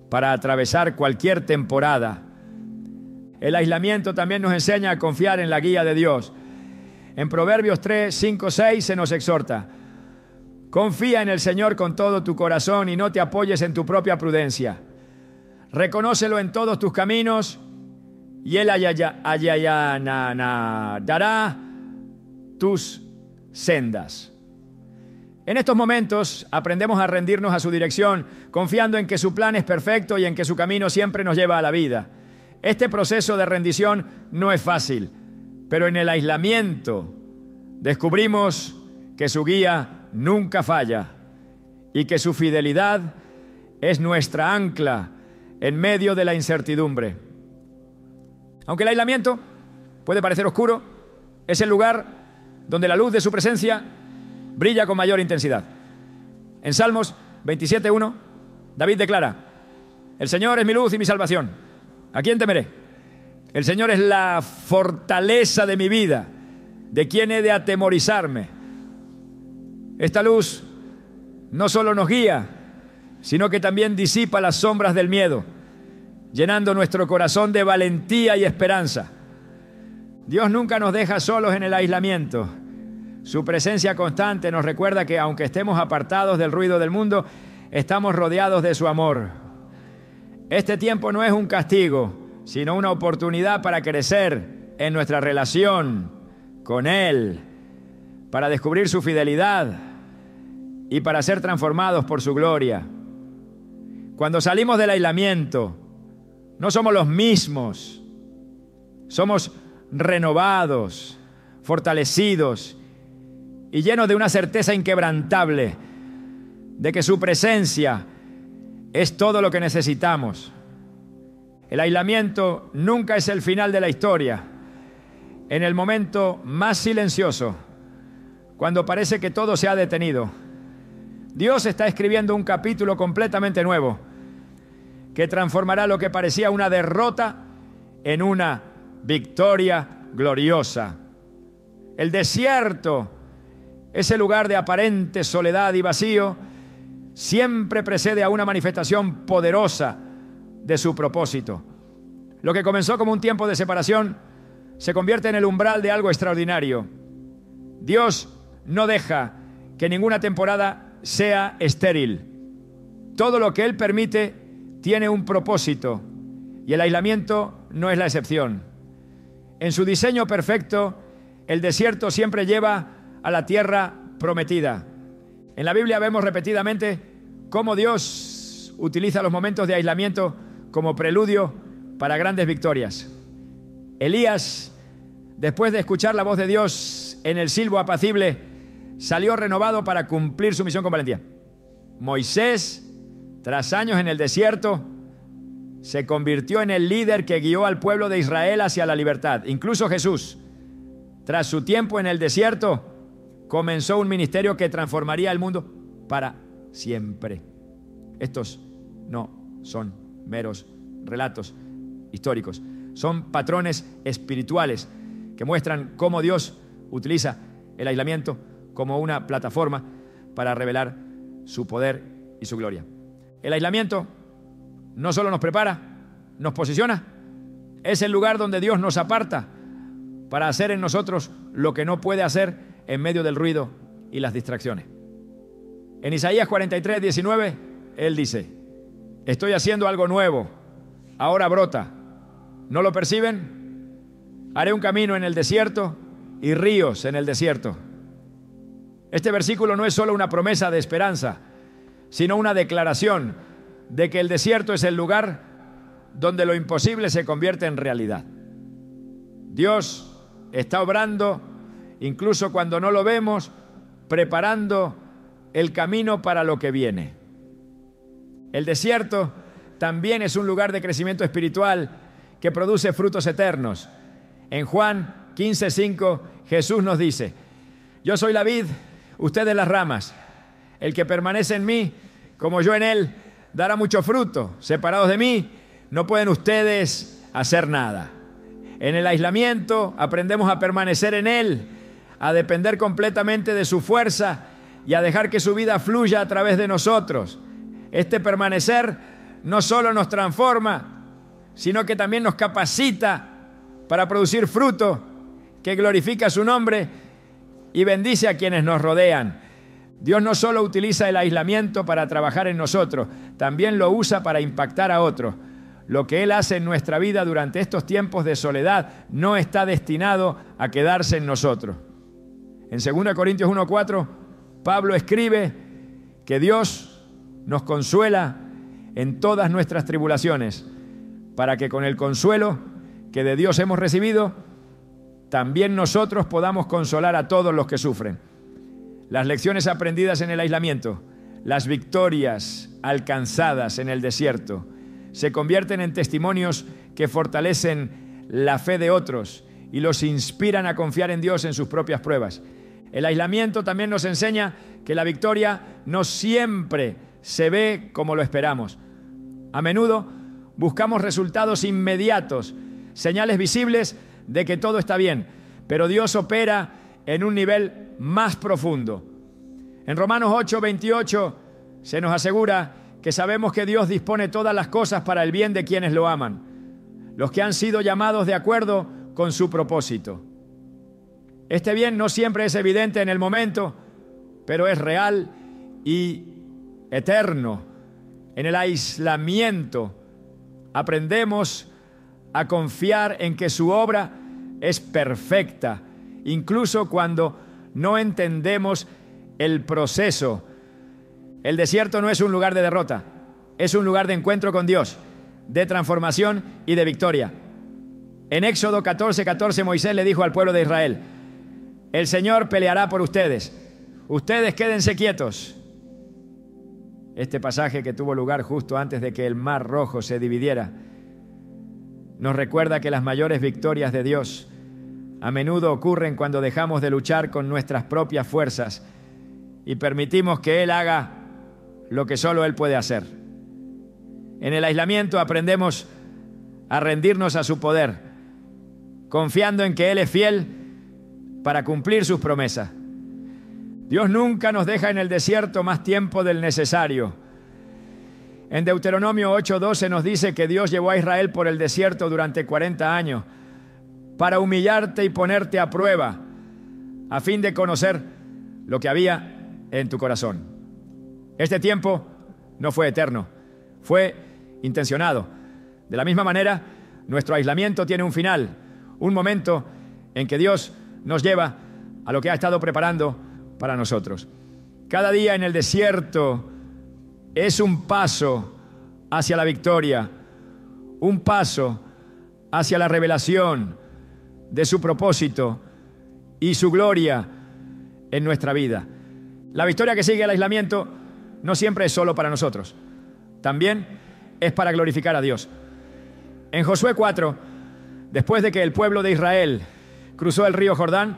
para atravesar cualquier temporada. El aislamiento también nos enseña a confiar en la guía de Dios. En Proverbios 3, 5, 6 se nos exhorta: confía en el Señor con todo tu corazón y no te apoyes en tu propia prudencia. Reconócelo en todos tus caminos y Él dará tus sendas. En estos momentos aprendemos a rendirnos a su dirección, confiando en que su plan es perfecto y en que su camino siempre nos lleva a la vida. Este proceso de rendición no es fácil, pero en el aislamiento descubrimos que su guía nunca falla y que su fidelidad es nuestra ancla en medio de la incertidumbre. Aunque el aislamiento puede parecer oscuro, es el lugar donde la luz de su presencia brilla con mayor intensidad. En Salmos 27:1, David declara: el Señor es mi luz y mi salvación. ¿A quién temeré? El Señor es la fortaleza de mi vida. ¿De quién he de atemorizarme? Esta luz no solo nos guía, sino que también disipa las sombras del miedo, llenando nuestro corazón de valentía y esperanza. Dios nunca nos deja solos en el aislamiento. Su presencia constante nos recuerda que aunque estemos apartados del ruido del mundo, estamos rodeados de su amor. Este tiempo no es un castigo, sino una oportunidad para crecer en nuestra relación con Él, para descubrir su fidelidad y para ser transformados por su gloria. Cuando salimos del aislamiento, no somos los mismos, somos renovados, fortalecidos y llenos de una certeza inquebrantable de que su presencia es todo lo que necesitamos. El aislamiento nunca es el final de la historia. En el momento más silencioso, cuando parece que todo se ha detenido, Dios está escribiendo un capítulo completamente nuevo que transformará lo que parecía una derrota en una victoria gloriosa. El desierto, ese lugar de aparente soledad y vacío, siempre precede a una manifestación poderosa de su propósito. Lo que comenzó como un tiempo de separación se convierte en el umbral de algo extraordinario. Dios no deja que ninguna temporada sea estéril. Todo lo que Él permite tiene un propósito y el aislamiento no es la excepción. En su diseño perfecto, el desierto siempre lleva a la tierra prometida. En la Biblia vemos repetidamente cómo Dios utiliza los momentos de aislamiento como preludio para grandes victorias. Elías, después de escuchar la voz de Dios en el silbo apacible, salió renovado para cumplir su misión con valentía. Moisés, tras años en el desierto, se convirtió en el líder que guió al pueblo de Israel hacia la libertad. Incluso Jesús, tras su tiempo en el desierto, comenzó un ministerio que transformaría el mundo para siempre. Estos no son meros relatos históricos, son patrones espirituales que muestran cómo Dios utiliza el aislamiento como una plataforma para revelar su poder y su gloria. El aislamiento no solo nos prepara, nos posiciona, es el lugar donde Dios nos aparta para hacer en nosotros lo que no puede hacer en medio del ruido y las distracciones. En Isaías 43, 19, Él dice: estoy haciendo algo nuevo, ahora brota. ¿No lo perciben? Haré un camino en el desierto y ríos en el desierto. Este versículo no es solo una promesa de esperanza, sino una declaración de que el desierto es el lugar donde lo imposible se convierte en realidad. Dios está obrando, incluso cuando no lo vemos, preparando el camino para lo que viene. El desierto también es un lugar de crecimiento espiritual que produce frutos eternos. En Juan 15:5, Jesús nos dice: yo soy la vid, ustedes las ramas. El que permanece en mí, como yo en él, dará mucho fruto. Separados de mí, no pueden ustedes hacer nada. En el aislamiento aprendemos a permanecer en él, a depender completamente de su fuerza y a dejar que su vida fluya a través de nosotros. Este permanecer no solo nos transforma, sino que también nos capacita para producir fruto que glorifica su nombre y bendice a quienes nos rodean. Dios no solo utiliza el aislamiento para trabajar en nosotros, también lo usa para impactar a otros. Lo que Él hace en nuestra vida durante estos tiempos de soledad no está destinado a quedarse en nosotros. En 2 Corintios 1:4, Pablo escribe que Dios nos consuela en todas nuestras tribulaciones, para que con el consuelo que de Dios hemos recibido, también nosotros podamos consolar a todos los que sufren. Las lecciones aprendidas en el aislamiento, las victorias alcanzadas en el desierto, se convierten en testimonios que fortalecen la fe de otros y los inspiran a confiar en Dios en sus propias pruebas. El aislamiento también nos enseña que la victoria no siempre se ve como lo esperamos. A menudo buscamos resultados inmediatos, señales visibles de que todo está bien, pero Dios opera en un nivel más profundo. En Romanos 8:28 se nos asegura que sabemos que Dios dispone todas las cosas para el bien de quienes lo aman, los que han sido llamados de acuerdo con su propósito. Este bien no siempre es evidente en el momento, pero es real y eterno. En el aislamiento aprendemos a confiar en que su obra es perfecta, incluso cuando no entendemos el proceso. El desierto no es un lugar de derrota, es un lugar de encuentro con Dios, de transformación y de victoria. En Éxodo 14:14 Moisés le dijo al pueblo de Israel: el Señor peleará por ustedes, ustedes quédense quietos. Este pasaje, que tuvo lugar justo antes de que el Mar Rojo se dividiera, nos recuerda que las mayores victorias de Dios a menudo ocurren cuando dejamos de luchar con nuestras propias fuerzas y permitimos que Él haga lo que solo Él puede hacer. En el aislamiento aprendemos a rendirnos a su poder, confiando en que Él es fiel para cumplir sus promesas. Dios nunca nos deja en el desierto más tiempo del necesario. En Deuteronomio 8:12 nos dice que Dios llevó a Israel por el desierto durante 40 años para humillarte y ponerte a prueba, a fin de conocer lo que había en tu corazón. Este tiempo no fue eterno, fue intencionado. De la misma manera, nuestro aislamiento tiene un final, un momento en que Dios nos lleva a lo que ha estado preparando para nosotros. Cada día en el desierto es un paso hacia la victoria, un paso hacia la revelación de su propósito y su gloria en nuestra vida. La victoria que sigue al aislamiento no siempre es solo para nosotros, también es para glorificar a Dios. En Josué 4, después de que el pueblo de Israel cruzó el río Jordán,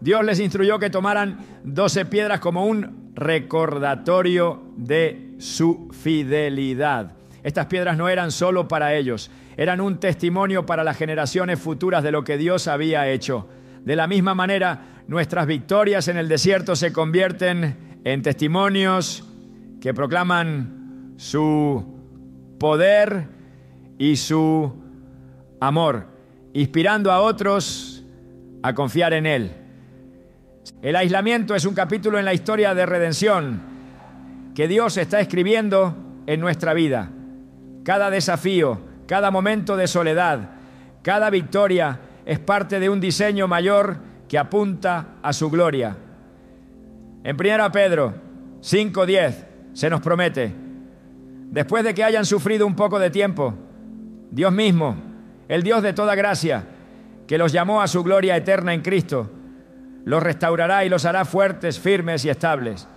Dios les instruyó que tomaran 12 piedras como un recordatorio de su fidelidad. Estas piedras no eran solo para ellos, eran un testimonio para las generaciones futuras de lo que Dios había hecho. De la misma manera, nuestras victorias en el desierto se convierten en testimonios que proclaman su poder y su amor, inspirando a otros a confiar en Él. El aislamiento es un capítulo en la historia de redención que Dios está escribiendo en nuestra vida. Cada desafío, cada momento de soledad, cada victoria es parte de un diseño mayor que apunta a su gloria. En 1 Pedro 5:10 se nos promete: después de que hayan sufrido un poco de tiempo, Dios mismo, el Dios de toda gracia, que los llamó a su gloria eterna en Cristo, los restaurará y los hará fuertes, firmes y estables.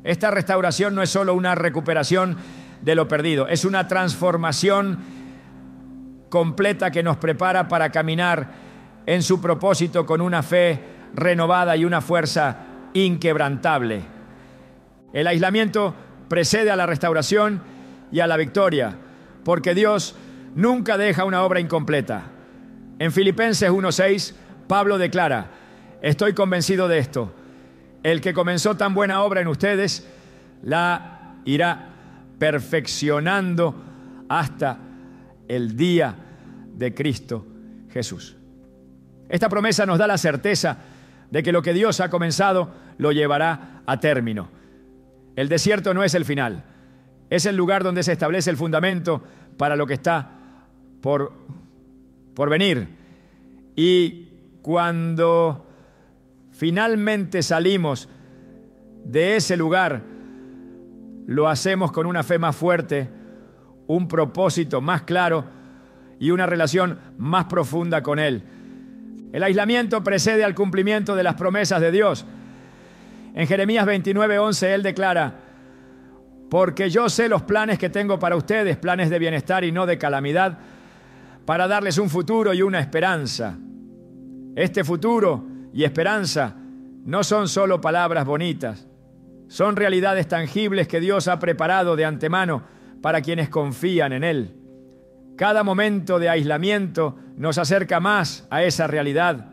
Esta restauración no es solo una recuperación de lo perdido, es una transformación completa que nos prepara para caminar en su propósito con una fe renovada y una fuerza inquebrantable. El aislamiento precede a la restauración y a la victoria, porque Dios nunca deja una obra incompleta. En Filipenses 1:6, Pablo declara: estoy convencido de esto, el que comenzó tan buena obra en ustedes, la irá perfeccionando hasta el día de Cristo Jesús. Esta promesa nos da la certeza de que lo que Dios ha comenzado lo llevará a término. El desierto no es el final, es el lugar donde se establece el fundamento para lo que está por venir. Y cuando finalmente salimos de ese lugar, lo hacemos con una fe más fuerte, un propósito más claro y una relación más profunda con Él. El aislamiento precede al cumplimiento de las promesas de Dios. En Jeremías 29:11 Él declara: porque yo sé los planes que tengo para ustedes, planes de bienestar y no de calamidad, para darles un futuro y una esperanza. Este futuro y esperanza no son solo palabras bonitas, son realidades tangibles que Dios ha preparado de antemano para quienes confían en Él. Cada momento de aislamiento nos acerca más a esa realidad,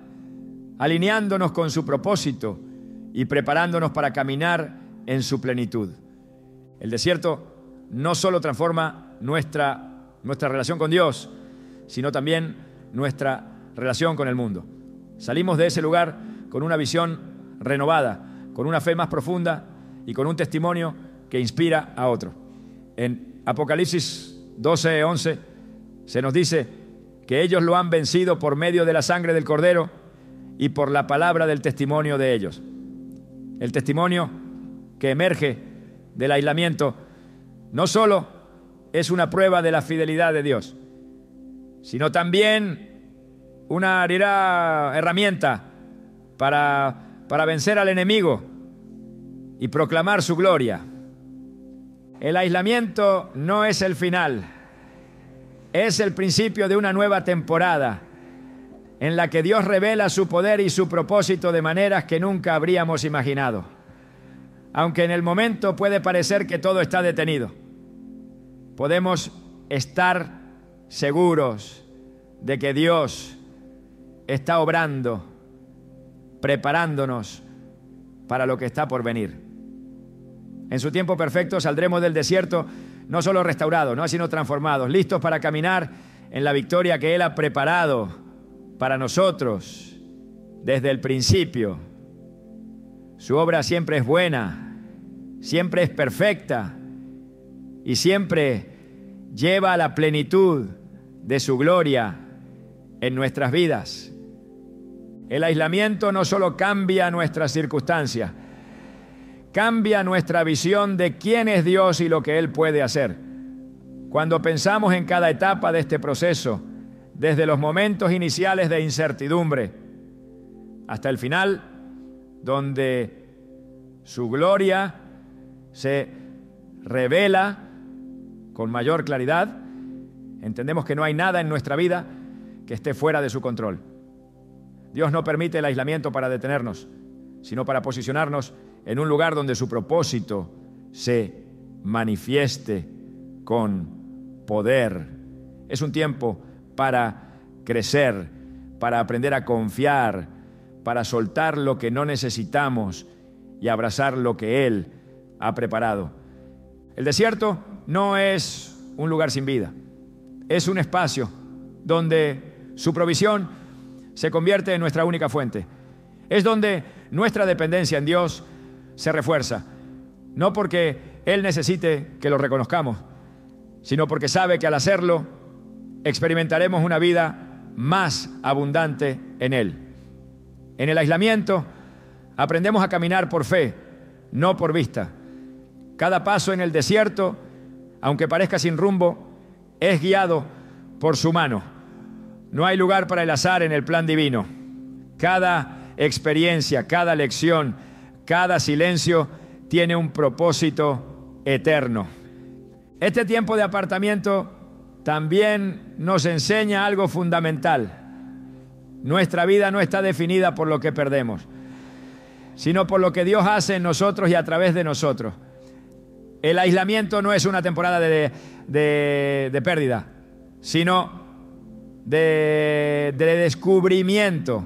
alineándonos con su propósito y preparándonos para caminar en su plenitud. El desierto no solo transforma nuestra relación con Dios, sino también nuestra relación con el mundo. Salimos de ese lugar con una visión renovada, con una fe más profunda y con un testimonio que inspira a otro. En Apocalipsis 12:11 se nos dice que ellos lo han vencido por medio de la sangre del Cordero y por la palabra del testimonio de ellos. El testimonio que emerge del aislamiento no solo es una prueba de la fidelidad de Dios, sino también una herramienta para vencer al enemigo y proclamar su gloria. El aislamiento no es el final, es el principio de una nueva temporada en la que Dios revela su poder y su propósito de maneras que nunca habríamos imaginado. Aunque en el momento puede parecer que todo está detenido, podemos estar seguros de que Dios está obrando, preparándonos para lo que está por venir. En su tiempo perfecto saldremos del desierto no solo restaurados, no sino transformados, listos para caminar en la victoria que Él ha preparado para nosotros desde el principio. Su obra siempre es buena, siempre es perfecta y siempre lleva a la plenitud de su gloria en nuestras vidas. El aislamiento no solo cambia nuestras circunstancias, cambia nuestra visión de quién es Dios y lo que Él puede hacer. Cuando pensamos en cada etapa de este proceso, desde los momentos iniciales de incertidumbre hasta el final, donde su gloria se revela con mayor claridad, entendemos que no hay nada en nuestra vida que esté fuera de su control. Dios no permite el aislamiento para detenernos, sino para posicionarnos en un lugar donde su propósito se manifieste con poder. Es un tiempo para crecer, para aprender a confiar, para soltar lo que no necesitamos y abrazar lo que Él ha preparado. El desierto no es un lugar sin vida. Es un espacio donde su provisión se convierte en nuestra única fuente. Es donde nuestra dependencia en Dios se refuerza. No porque Él necesite que lo reconozcamos, sino porque sabe que al hacerlo experimentaremos una vida más abundante en Él. En el aislamiento aprendemos a caminar por fe, no por vista. Cada paso en el desierto, aunque parezca sin rumbo, es guiado por su mano. No hay lugar para el azar en el plan divino. Cada experiencia, cada lección, cada silencio tiene un propósito eterno. Este tiempo de apartamiento también nos enseña algo fundamental. Nuestra vida no está definida por lo que perdemos, sino por lo que Dios hace en nosotros y a través de nosotros. El aislamiento no es una temporada de pérdida, sino de descubrimiento.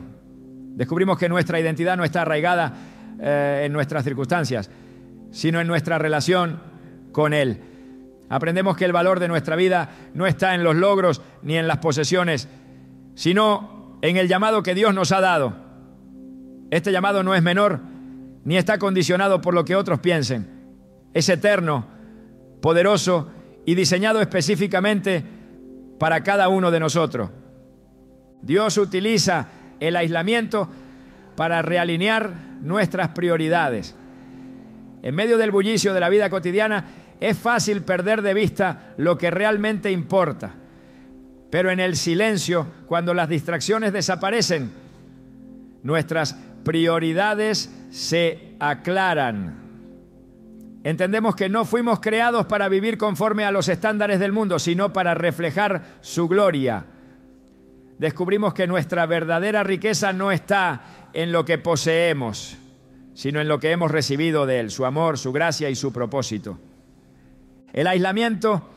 Descubrimos que nuestra identidad no está arraigada en nuestras circunstancias, sino en nuestra relación con Él. Aprendemos que el valor de nuestra vida no está en los logros ni en las posesiones, sino en el llamado que Dios nos ha dado. Este llamado no es menor, ni está condicionado por lo que otros piensen. Es eterno, poderoso y diseñado específicamente para cada uno de nosotros. Dios utiliza el aislamiento para realinear nuestras prioridades. En medio del bullicio de la vida cotidiana es fácil perder de vista lo que realmente importa. Pero en el silencio, cuando las distracciones desaparecen, nuestras prioridades se aclaran. Entendemos que no fuimos creados para vivir conforme a los estándares del mundo, sino para reflejar su gloria. Descubrimos que nuestra verdadera riqueza no está en lo que poseemos, sino en lo que hemos recibido de Él, su amor, su gracia y su propósito. El aislamiento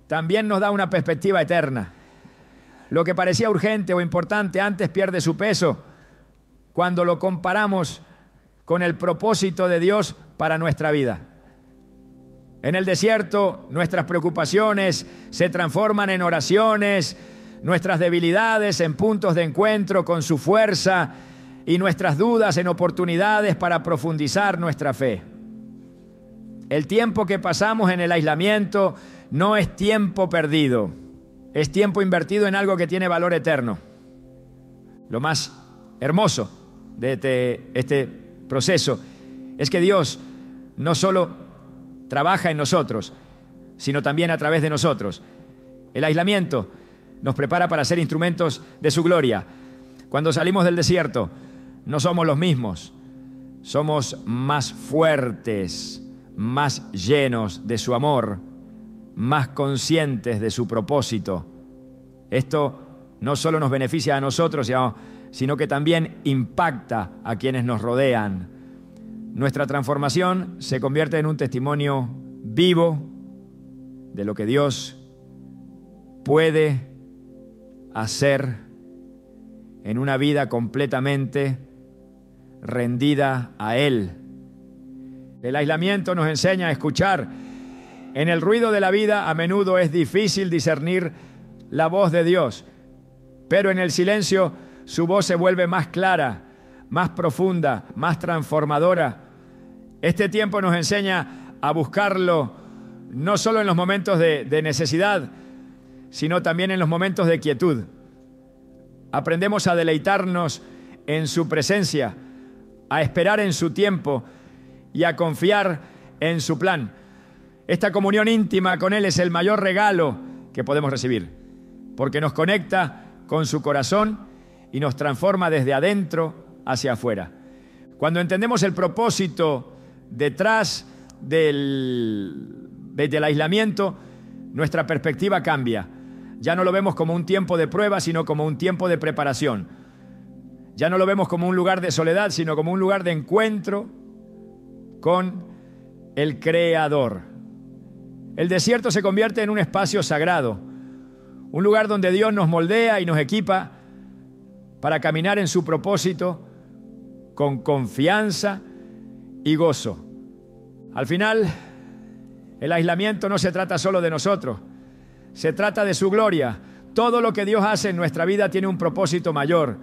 también nos da una perspectiva eterna. Lo que parecía urgente o importante antes pierde su peso cuando lo comparamos con el propósito de Dios para nuestra vida. En el desierto, nuestras preocupaciones se transforman en oraciones, nuestras debilidades en puntos de encuentro con su fuerza y nuestras dudas en oportunidades para profundizar nuestra fe. El tiempo que pasamos en el aislamiento no es tiempo perdido, es tiempo invertido en algo que tiene valor eterno. Lo más hermoso de este proceso es que Dios no solo trabaja en nosotros, sino también a través de nosotros. El aislamiento nos prepara para ser instrumentos de su gloria. Cuando salimos del desierto, no somos los mismos, somos más fuertes, más llenos de su amor, más conscientes de su propósito. Esto no solo nos beneficia a nosotros, sino que también impacta a quienes nos rodean. Nuestra transformación se convierte en un testimonio vivo de lo que Dios puede hacer en una vida completamente rendida a Él. El aislamiento nos enseña a escuchar. En el ruido de la vida a menudo es difícil discernir la voz de Dios, pero en el silencio su voz se vuelve más clara, más profunda, más transformadora. Este tiempo nos enseña a buscarlo no solo en los momentos de necesidad, sino también en los momentos de quietud. Aprendemos a deleitarnos en su presencia, a esperar en su tiempo y a confiar en su plan. Esta comunión íntima con Él es el mayor regalo que podemos recibir, porque nos conecta con su corazón y nos transforma desde adentro hacia afuera. Cuando entendemos el propósito detrás del aislamiento, nuestra perspectiva cambia. Ya no lo vemos como un tiempo de prueba, sino como un tiempo de preparación. Ya no lo vemos como un lugar de soledad, sino como un lugar de encuentro con el Creador. El desierto se convierte en un espacio sagrado, un lugar donde Dios nos moldea y nos equipa para caminar en su propósito con confianza y gozo. Al final, el aislamiento no se trata solo de nosotros, se trata de su gloria. Todo lo que Dios hace en nuestra vida tiene un propósito mayor,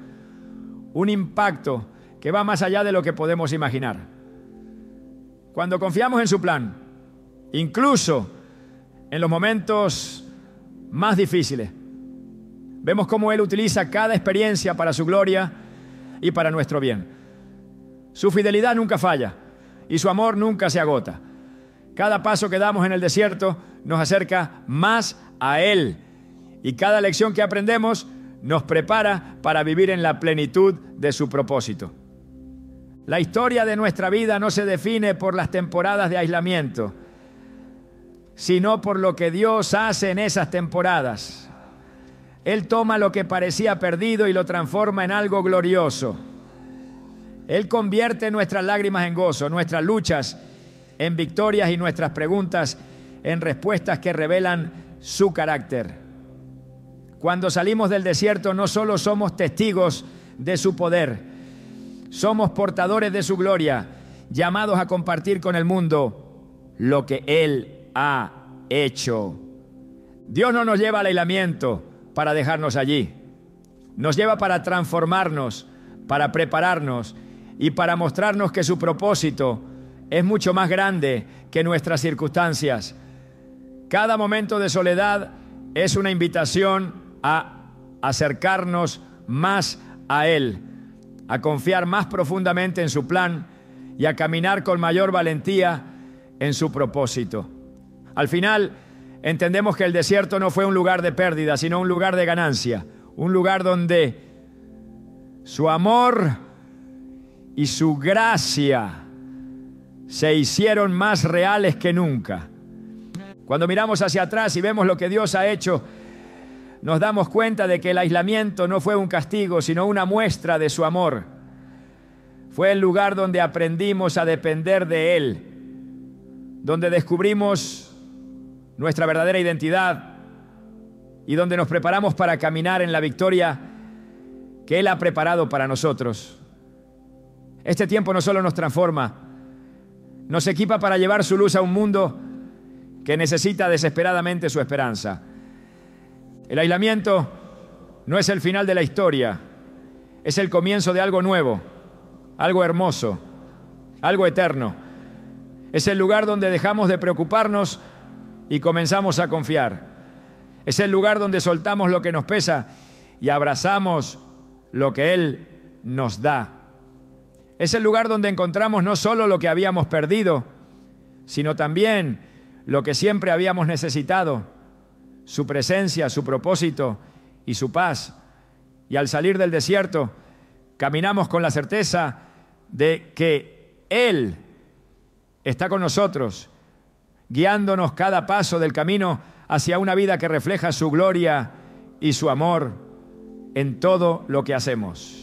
un impacto que va más allá de lo que podemos imaginar. Cuando confiamos en su plan, incluso en los momentos más difíciles, vemos cómo Él utiliza cada experiencia para su gloria y para nuestro bien. Su fidelidad nunca falla y su amor nunca se agota. Cada paso que damos en el desierto nos acerca más a Él, y cada lección que aprendemos nos prepara para vivir en la plenitud de su propósito. La historia de nuestra vida no se define por las temporadas de aislamiento, sino por lo que Dios hace en esas temporadas. Él toma lo que parecía perdido y lo transforma en algo glorioso. Él convierte nuestras lágrimas en gozo, nuestras luchas en victorias y nuestras preguntas en respuestas que revelan su carácter. Cuando salimos del desierto no solo somos testigos de su poder, somos portadores de su gloria, llamados a compartir con el mundo lo que Él ha hecho. Dios no nos lleva al aislamiento para dejarnos allí. Nos lleva para transformarnos, para prepararnos y para mostrarnos que su propósito es mucho más grande que nuestras circunstancias. Cada momento de soledad es una invitación a acercarnos más a Él, a confiar más profundamente en su plan y a caminar con mayor valentía en su propósito. Al final, entendemos que el desierto no fue un lugar de pérdida, sino un lugar de ganancia, un lugar donde su amor y su gracia se hicieron más reales que nunca. Cuando miramos hacia atrás y vemos lo que Dios ha hecho, nos damos cuenta de que el aislamiento no fue un castigo, sino una muestra de su amor. Fue el lugar donde aprendimos a depender de Él, donde descubrimos nuestra verdadera identidad y donde nos preparamos para caminar en la victoria que Él ha preparado para nosotros. Este tiempo no solo nos transforma, nos equipa para llevar su luz a un mundo que necesita desesperadamente su esperanza. El aislamiento no es el final de la historia, es el comienzo de algo nuevo, algo hermoso, algo eterno. Es el lugar donde dejamos de preocuparnos y comenzamos a confiar. Es el lugar donde soltamos lo que nos pesa y abrazamos lo que Él nos da. Es el lugar donde encontramos no solo lo que habíamos perdido, sino también lo que siempre habíamos necesitado: su presencia, su propósito y su paz. Y al salir del desierto, caminamos con la certeza de que Él está con nosotros, guiándonos cada paso del camino hacia una vida que refleja su gloria y su amor en todo lo que hacemos.